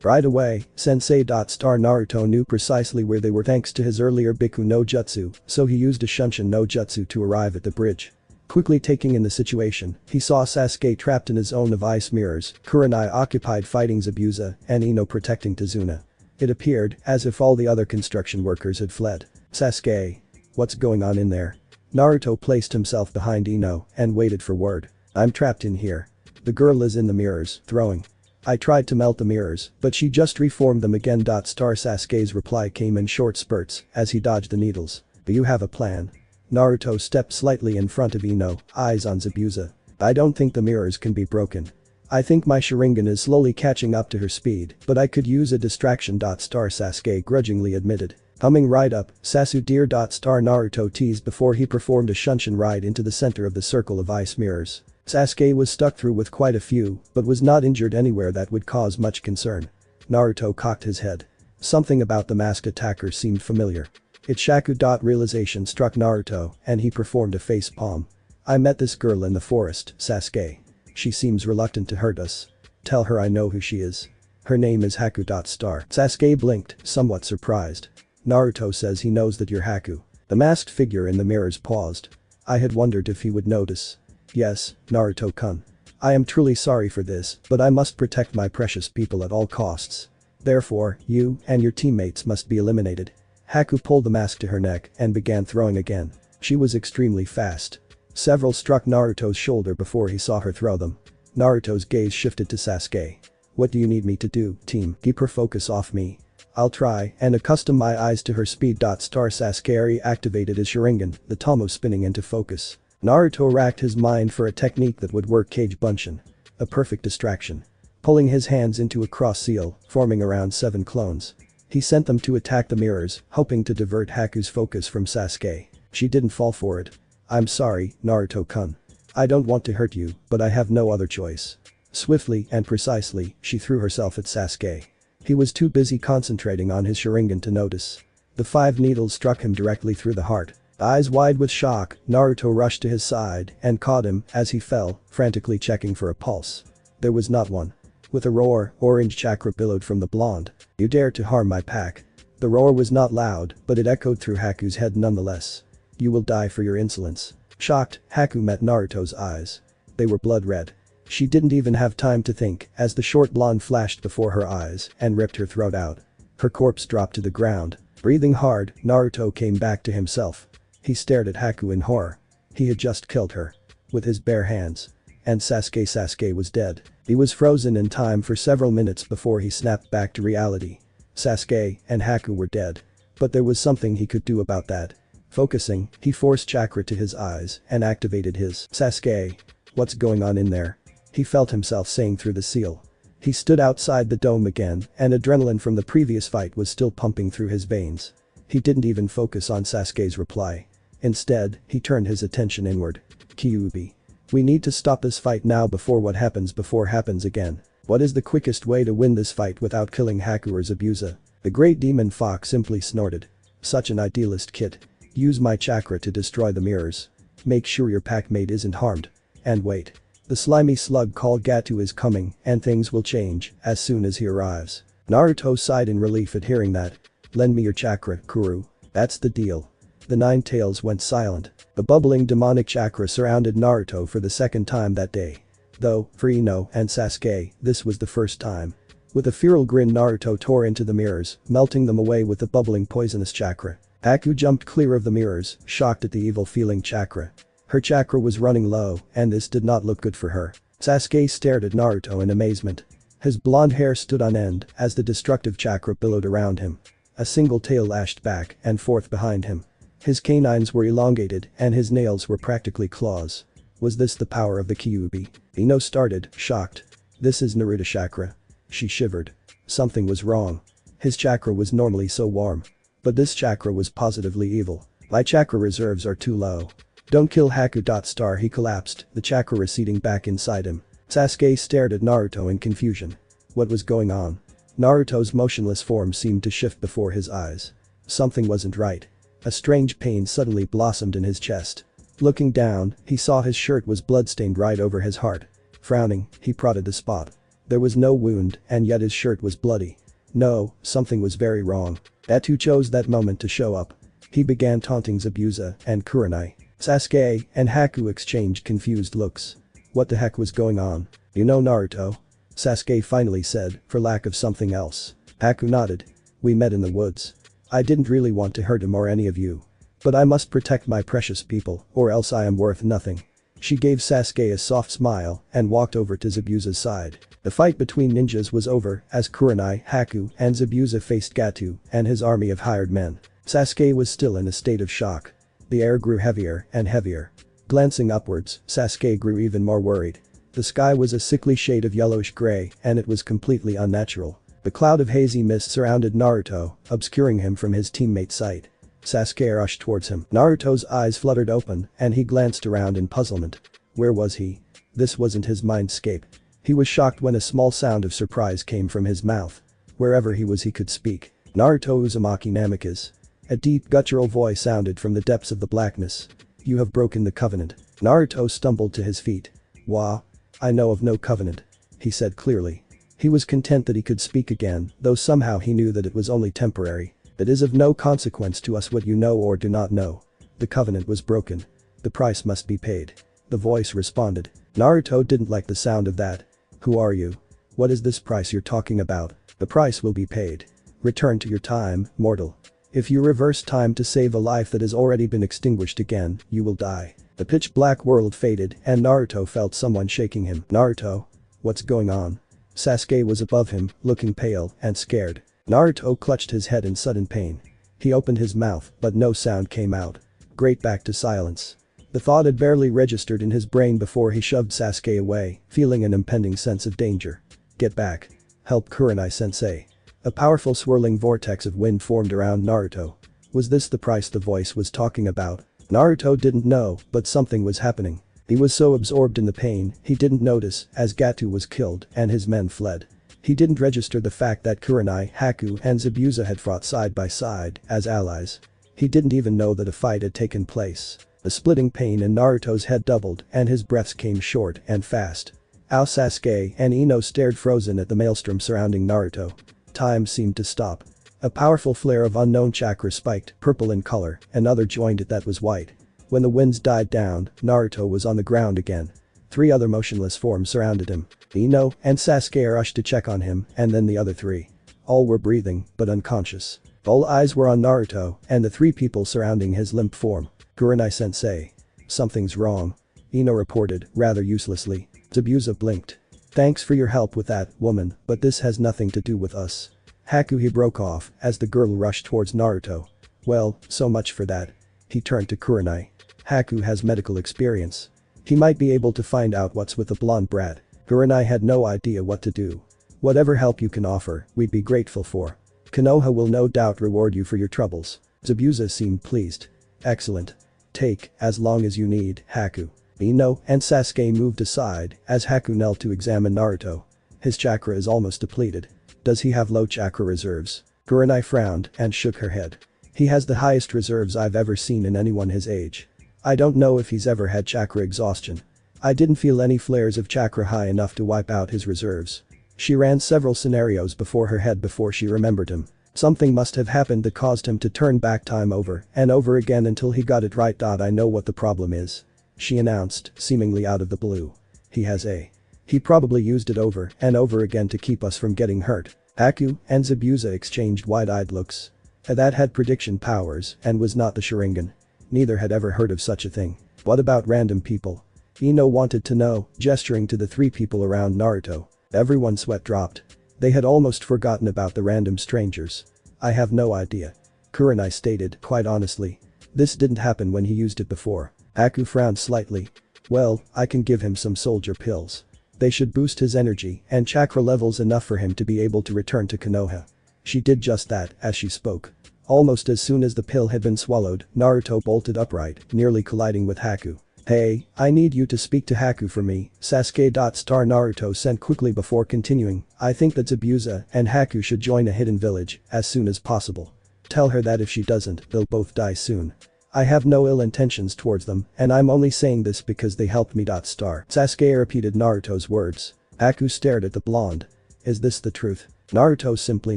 Right away, Sensei. Naruto knew precisely where they were thanks to his earlier Biku no Jutsu, so he used a Shunshin no Jutsu to arrive at the bridge. Quickly taking in the situation, he saw Sasuke trapped in his zone of ice mirrors, Kurenai occupied fighting Zabuza, and Ino protecting Tsunade. It appeared as if all the other construction workers had fled. Sasuke. What's going on in there? Naruto placed himself behind Ino and waited for word. I'm trapped in here. The girl is in the mirrors, throwing. I tried to melt the mirrors, but she just reformed them again. Sasuke's reply came in short spurts as he dodged the needles. Do you have a plan? Naruto stepped slightly in front of Ino, eyes on Zabuza. I don't think the mirrors can be broken. I think my Sharingan is slowly catching up to her speed, but I could use a distraction. Sasuke grudgingly admitted. Coming right up, Sasu dear. Naruto teased before he performed a Shunshin ride into the center of the circle of ice mirrors. Sasuke was stuck through with quite a few, but was not injured anywhere that would cause much concern. Naruto cocked his head. Something about the masked attacker seemed familiar. It's Shaku. Realization struck Naruto, and he performed a face palm. I met this girl in the forest, Sasuke. She seems reluctant to hurt us. Tell her I know who she is. Her name is Haku. Sasuke blinked, somewhat surprised. Naruto says he knows that you're Haku. The masked figure in the mirrors paused. I had wondered if he would notice. Yes, Naruto-kun. I am truly sorry for this, but I must protect my precious people at all costs. Therefore, you and your teammates must be eliminated. Haku pulled the mask to her neck and began throwing again. She was extremely fast. Several struck Naruto's shoulder before he saw her throw them. Naruto's gaze shifted to Sasuke. What do you need me to do, team? Keep her focus off me. I'll try and accustom my eyes to her speed. Sasuke activated his Sharingan, the Tomo spinning into focus. Naruto racked his mind for a technique that would work Kage Bunshin. A perfect distraction. Pulling his hands into a cross seal, forming around 7 clones. He sent them to attack the mirrors, hoping to divert Haku's focus from Sasuke. She didn't fall for it. I'm sorry, Naruto-kun. I don't want to hurt you, but I have no other choice. Swiftly and precisely, she threw herself at Sasuke. He was too busy concentrating on his Sharingan to notice. The 5 needles struck him directly through the heart. Eyes wide with shock, Naruto rushed to his side and caught him as he fell, frantically checking for a pulse. There was not one. With a roar, orange chakra billowed from the blonde. You dare to harm my pack. The roar was not loud, but it echoed through Haku's head nonetheless. You will die for your insolence. Shocked, Haku met Naruto's eyes. They were blood red. She didn't even have time to think as the short blonde flashed before her eyes and ripped her throat out. Her corpse dropped to the ground. Breathing hard, Naruto came back to himself. He stared at Haku in horror. He had just killed her. With his bare hands. And Sasuke was dead. He was frozen in time for several minutes before he snapped back to reality. Sasuke and Haku were dead. But there was something he could do about that. Focusing, he forced chakra to his eyes and activated his Sasuke. What's going on in there? He felt himself saying through the seal. He stood outside the dome again and adrenaline from the previous fight was still pumping through his veins. He didn't even focus on Sasuke's reply. Instead, he turned his attention inward. Kyuubi. We need to stop this fight now before what happens happens again. What is the quickest way to win this fight without killing Haku or Zabuza? The great demon fox simply snorted. Such an idealist kid. Use my chakra to destroy the mirrors. Make sure your packmate isn't harmed. And wait. The slimy slug called Gatu is coming and things will change as soon as he arrives. Naruto sighed in relief at hearing that. Lend me your chakra, Kuru. That's the deal. The 9 tails went silent. The bubbling demonic chakra surrounded Naruto for the second time that day. Though, for Ino and Sasuke, this was the first time. With a feral grin Naruto tore into the mirrors, melting them away with the bubbling poisonous chakra. Haku jumped clear of the mirrors, shocked at the evil-feeling chakra. Her chakra was running low, and this did not look good for her. Sasuke stared at Naruto in amazement. His blonde hair stood on end as the destructive chakra billowed around him. A single tail lashed back and forth behind him. His canines were elongated and his nails were practically claws. Was this the power of the Kyuubi? Ino started, shocked. This is Naruto chakra. She shivered. Something was wrong. His chakra was normally so warm. But this chakra was positively evil. My chakra reserves are too low. Don't kill Haku. He collapsed, the chakra receding back inside him. Sasuke stared at Naruto in confusion. What was going on? Naruto's motionless form seemed to shift before his eyes. Something wasn't right. A strange pain suddenly blossomed in his chest. Looking down, he saw his shirt was bloodstained right over his heart. Frowning, he prodded the spot. There was no wound, and yet his shirt was bloody. No, something was very wrong. Atu chose that moment to show up. He began taunting Zabuza and Kurenai. Sasuke and Haku exchanged confused looks. What the heck was going on? You know Naruto? Sasuke finally said, for lack of something else. Haku nodded. We met in the woods. I didn't really want to hurt him or any of you. But I must protect my precious people, or else I am worth nothing. She gave Sasuke a soft smile and walked over to Zabuza's side. The fight between ninjas was over as Kurenai, Haku, and Zabuza faced Gato and his army of hired men. Sasuke was still in a state of shock. The air grew heavier and heavier. Glancing upwards, Sasuke grew even more worried. The sky was a sickly shade of yellowish gray and it was completely unnatural. The cloud of hazy mist surrounded Naruto, obscuring him from his teammate's sight. Sasuke rushed towards him. Naruto's eyes fluttered open and he glanced around in puzzlement. Where was he? This wasn't his mindscape. He was shocked when a small sound of surprise came from his mouth. Wherever he was he could speak. Naruto Uzumaki Namikaze. A deep guttural voice sounded from the depths of the blackness. You have broken the covenant. Naruto stumbled to his feet. Wah. I know of no covenant. He said clearly. He was content that he could speak again, though somehow he knew that it was only temporary. It is of no consequence to us what you know or do not know. The covenant was broken. The price must be paid. The voice responded. Naruto didn't like the sound of that. Who are you? What is this price you're talking about? The price will be paid. Return to your time, mortal. If you reverse time to save a life that has already been extinguished again, you will die. The pitch black world faded and Naruto felt someone shaking him. Naruto? What's going on? Sasuke was above him, looking pale and scared. Naruto clutched his head in sudden pain. He opened his mouth, but no sound came out. Great back to silence. The thought had barely registered in his brain before he shoved Sasuke away, feeling an impending sense of danger. Get back. Help Kurenai-sensei. A powerful swirling vortex of wind formed around Naruto. Was this the price the voice was talking about? Naruto didn't know, but something was happening. He was so absorbed in the pain, he didn't notice as Gato was killed and his men fled. He didn't register the fact that Kurenai, Haku and Zabuza had fought side by side as allies. He didn't even know that a fight had taken place. The splitting pain in Naruto's head doubled and his breaths came short and fast. Sasuke and Ino stared frozen at the maelstrom surrounding Naruto. Time seemed to stop. A powerful flare of unknown chakra spiked, purple in color, another joined it that was white. When the winds died down, Naruto was on the ground again. 3 other motionless forms surrounded him. Ino and Sasuke rushed to check on him and then the other 3. All were breathing, but unconscious. All eyes were on Naruto and the 3 people surrounding his limp form. Kurenai-sensei. Something's wrong. Ino reported, rather uselessly. Zabuza blinked. Thanks for your help with that, woman, but this has nothing to do with us. Haku he broke off as the girl rushed towards Naruto. Well, so much for that. He turned to Kurenai. Haku has medical experience. He might be able to find out what's with the blonde brat. Kurenai had no idea what to do. Whatever help you can offer, we'd be grateful for. Konoha will no doubt reward you for your troubles. Zabuza seemed pleased. Excellent. Take, as long as you need, Haku. Ino and Sasuke moved aside as Haku knelt to examine Naruto. His chakra is almost depleted. Does he have low chakra reserves? Kurenai frowned and shook her head. He has the highest reserves I've ever seen in anyone his age. I don't know if he's ever had chakra exhaustion. I didn't feel any flares of chakra high enough to wipe out his reserves. She ran several scenarios before her head before she remembered him. Something must have happened that caused him to turn back time over and over again until he got it right. I know what the problem is. She announced, seemingly out of the blue. He probably used it over and over again to keep us from getting hurt. Haku and Zabuza exchanged wide-eyed looks. That had prediction powers and was not the Sharingan. Neither had ever heard of such a thing. What about random people? Ino wanted to know, gesturing to the 3 people around Naruto. Everyone's sweat dropped. They had almost forgotten about the random strangers. I have no idea. Kurenai stated, quite honestly. This didn't happen when he used it before. Haku frowned slightly. Well, I can give him some soldier pills. They should boost his energy and chakra levels enough for him to be able to return to Konoha. She did just that as she spoke. Almost as soon as the pill had been swallowed, Naruto bolted upright, nearly colliding with Haku. "Hey, I need you to speak to Haku for me," Sasuke. Naruto sent quickly before continuing, "I think that Zabuza and Haku should join a hidden village as soon as possible. Tell her that if she doesn't, they'll both die soon. I have no ill intentions towards them, and I'm only saying this because they helped me. Sasuke repeated Naruto's words. Haku stared at the blonde. "Is this the truth?" Naruto simply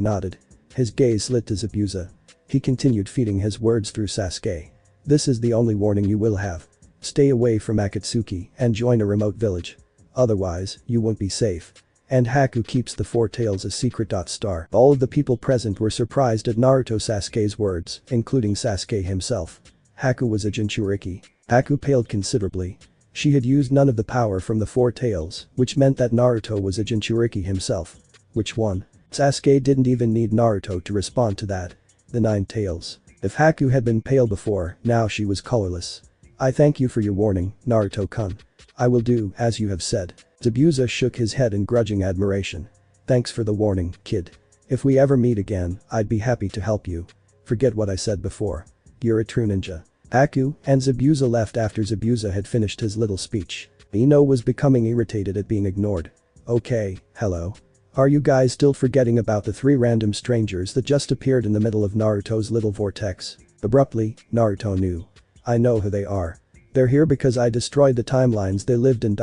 nodded. His gaze lit to Zabuza. He continued feeding his words through Sasuke. "This is the only warning you will have. Stay away from Akatsuki and join a remote village. Otherwise, you won't be safe. And Haku keeps the Four Tails a secret. All of the people present were surprised at Naruto Sasuke's words, including Sasuke himself. Haku was a Jinchuriki. Haku paled considerably. She had used none of the power from the Four Tails, which meant that Naruto was a Jinchuriki himself. Which one? Sasuke didn't even need Naruto to respond to that. The Nine Tails. If Haku had been pale before, now she was colorless. "I thank you for your warning, Naruto-kun. I will do as you have said." Zabuza shook his head in grudging admiration. "Thanks for the warning, kid. If we ever meet again, I'd be happy to help you. Forget what I said before. You're a true ninja." Haku and Zabuza left after Zabuza had finished his little speech. Ino was becoming irritated at being ignored. "Okay, hello. Are you guys still forgetting about the 3 random strangers that just appeared in the middle of Naruto's little vortex?" Abruptly, Naruto knew. "I know who they are. They're here because I destroyed the timelines they lived in.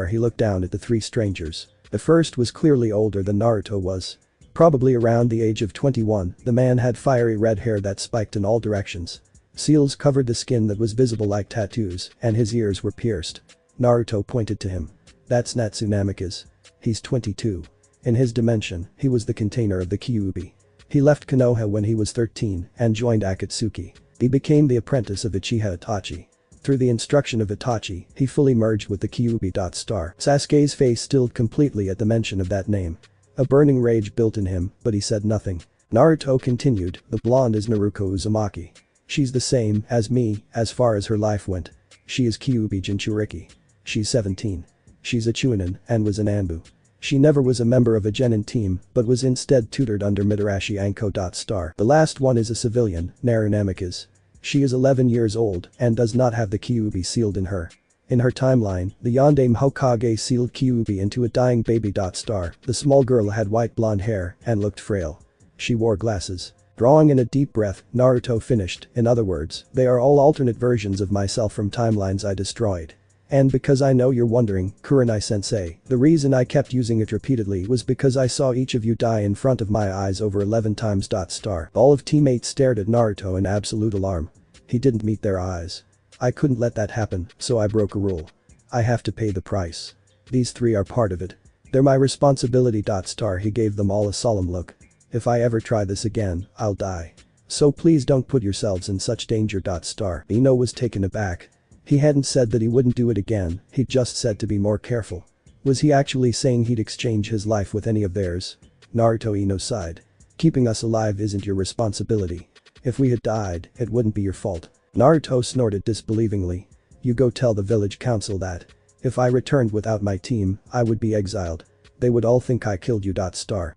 He looked down at the 3 strangers. The first was clearly older than Naruto was. Probably around the age of 21, the man had fiery red hair that spiked in all directions. Seals covered the skin that was visible like tattoos, and his ears were pierced. Naruto pointed to him. "That's Natsunamika's. He's 22. In his dimension, he was the container of the Kyuubi. He left Konoha when he was 13 and joined Akatsuki. He became the apprentice of Uchiha Itachi. Through the instruction of Itachi, he fully merged with the Kyuubi. Sasuke's face stilled completely at the mention of that name. A burning rage built in him, but he said nothing. Naruto continued, "The blonde is Naruko Uzumaki. She's the same as me as far as her life went. She is Kyuubi Jinchuriki. She's 17. She's a Chunin and was an Anbu. She never was a member of a genin team but was instead tutored under Mitarashi Anko. The last one is a civilian, Narunamika's. She is 11 years old and does not have the Kyuubi sealed in her. In her timeline, the Yondaime Hokage sealed Kyuubi into a dying baby. The small girl had white blonde hair and looked frail. She wore glasses." Drawing in a deep breath, Naruto finished, "In other words, they are all alternate versions of myself from timelines I destroyed. And because I know you're wondering, Kurenai-sensei, the reason I kept using it repeatedly was because I saw each of you die in front of my eyes over 11 times. All of teammates stared at Naruto in absolute alarm. He didn't meet their eyes. "I couldn't let that happen, so I broke a rule. I have to pay the price. These 3 are part of it. They're my responsibility. He gave them all a solemn look. "If I ever try this again, I'll die. So please don't put yourselves in such danger. Ino was taken aback. He hadn't said that he wouldn't do it again, he'd just said to be more careful. Was he actually saying he'd exchange his life with any of theirs? Naruto. Ino sighed. "Keeping us alive isn't your responsibility. If we had died, it wouldn't be your fault." Naruto snorted disbelievingly. "You go tell the village council that. If I returned without my team, I would be exiled. They would all think I killed you.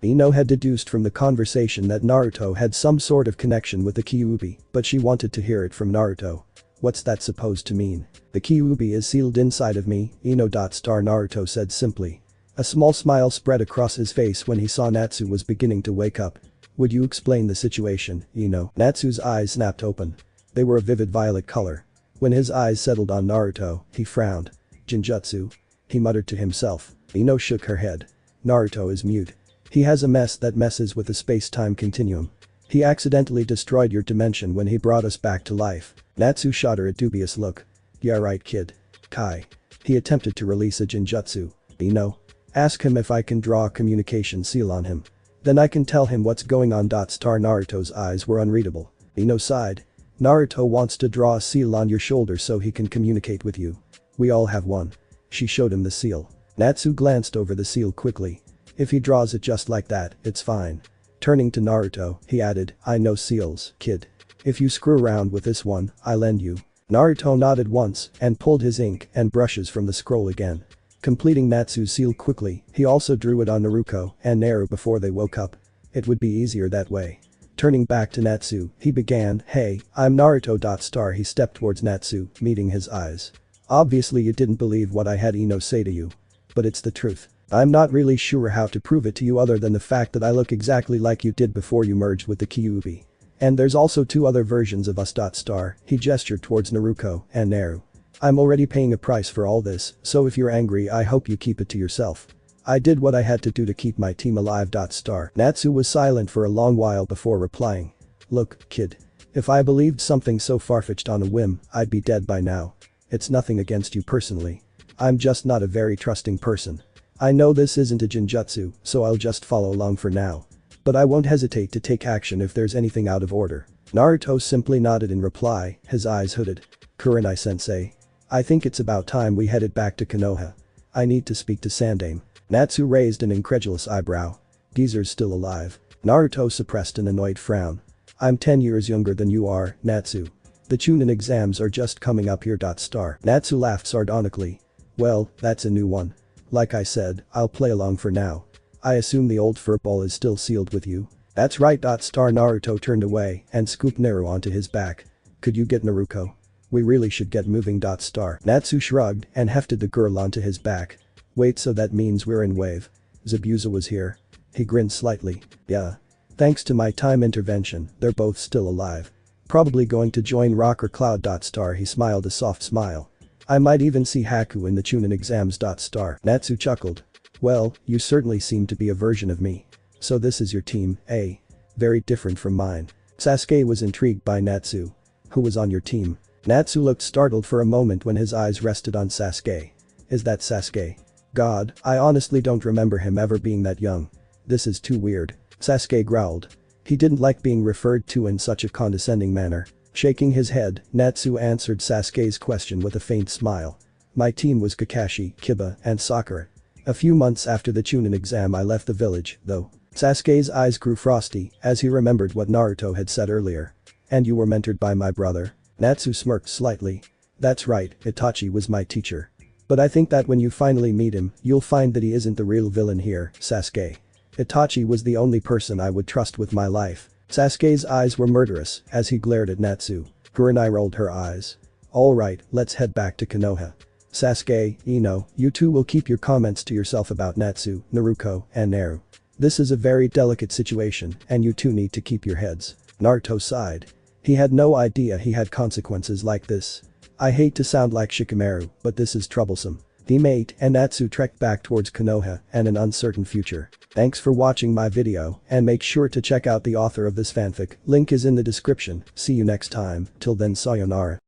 Ino had deduced from the conversation that Naruto had some sort of connection with the Kyuubi, but she wanted to hear it from Naruto. "What's that supposed to mean?" "The Kyuubi is sealed inside of me, Ino. Naruto said simply. A small smile spread across his face when he saw Natsu was beginning to wake up. "Would you explain the situation, Ino?" Natsu's eyes snapped open. They were a vivid violet color. When his eyes settled on Naruto, he frowned. "Jinjutsu?" he muttered to himself. Ino shook her head. "Naruto is mute. He has a mess that messes with the space-time continuum. He accidentally destroyed your dimension when he brought us back to life." Natsu shot her a dubious look. "Yeah right kid. Kai." He attempted to release a Jinjutsu. "Ino? Ask him if I can draw a communication seal on him. Then I can tell him what's going on." Naruto's eyes were unreadable. Ino sighed. "Naruto wants to draw a seal on your shoulder so he can communicate with you. We all have one." She showed him the seal. Natsu glanced over the seal quickly. "If he draws it just like that, it's fine." Turning to Naruto, he added, "I know seals, kid. If you screw around with this one, I'll lend you." Naruto nodded once and pulled his ink and brushes from the scroll again. Completing Natsu's seal quickly, he also drew it on Naruto and Naru before they woke up. It would be easier that way. Turning back to Natsu, he began, "Hey, I'm Naruto. Star." He stepped towards Natsu, meeting his eyes. "Obviously you didn't believe what I had Ino say to you. But it's the truth. I'm not really sure how to prove it to you other than the fact that I look exactly like you did before you merged with the Kyuubi. And there's also 2 other versions of us. Star." He gestured towards Naruto and Naru. "I'm already paying a price for all this, so if you're angry I hope you keep it to yourself. I did what I had to do to keep my team alive. Star." Natsu was silent for a long while before replying. "Look, kid. If I believed something so far-fetched on a whim, I'd be dead by now. It's nothing against you personally. I'm just not a very trusting person. I know this isn't a genjutsu, so I'll just follow along for now. But I won't hesitate to take action if there's anything out of order." Naruto simply nodded in reply, his eyes hooded. "Kurenai-sensei. I think it's about time we headed back to Konoha. I need to speak to Sandame." Natsu raised an incredulous eyebrow. "Geezer's still alive." Naruto suppressed an annoyed frown. "I'm 10 years younger than you are, Natsu. The Chunin exams are just coming up here. Star." Natsu laughed sardonically. "Well, that's a new one. Like I said, I'll play along for now. I assume the old furball is still sealed with you?" "That's right. Star." Naruto turned away and scooped Naru onto his back. "Could you get Naruto? We really should get moving. Star." Natsu shrugged and hefted the girl onto his back. "Wait, so that means we're in wave? Zabuza was here?" He grinned slightly. "Yeah. Thanks to my time intervention, they're both still alive. Probably going to join Rock or Cloud. Star." He smiled a soft smile. "I might even see Haku in the Chunin exams. Star." Natsu chuckled. "Well, you certainly seem to be a version of me. So this is your team, eh? Very different from mine." Sasuke was intrigued by Natsu. "Who was on your team?" Natsu looked startled for a moment when his eyes rested on Sasuke. "Is that Sasuke? God, I honestly don't remember him ever being that young. This is too weird." Sasuke growled. He didn't like being referred to in such a condescending manner. Shaking his head, Natsu answered Sasuke's question with a faint smile. "My team was Kakashi, Kiba, and Sakura. A few months after the Chunin exam I left the village, though." Sasuke's eyes grew frosty as he remembered what Naruto had said earlier. "And you were mentored by my brother?" Natsu smirked slightly. "That's right, Itachi was my teacher. But I think that when you finally meet him, you'll find that he isn't the real villain here, Sasuke. Itachi was the only person I would trust with my life." Sasuke's eyes were murderous as he glared at Natsu. Kurenai rolled her eyes. "Alright, let's head back to Konoha. Sasuke, Ino, you two will keep your comments to yourself about Natsu, Naruto, and Naru. This is a very delicate situation and you two need to keep your heads." Naruto sighed. He had no idea he had consequences like this. "I hate to sound like Shikamaru, but this is troublesome." The mate and Natsu trekked back towards Konoha and an uncertain future. Thanks for watching my video and make sure to check out the author of this fanfic, link is in the description. See you next time, till then sayonara.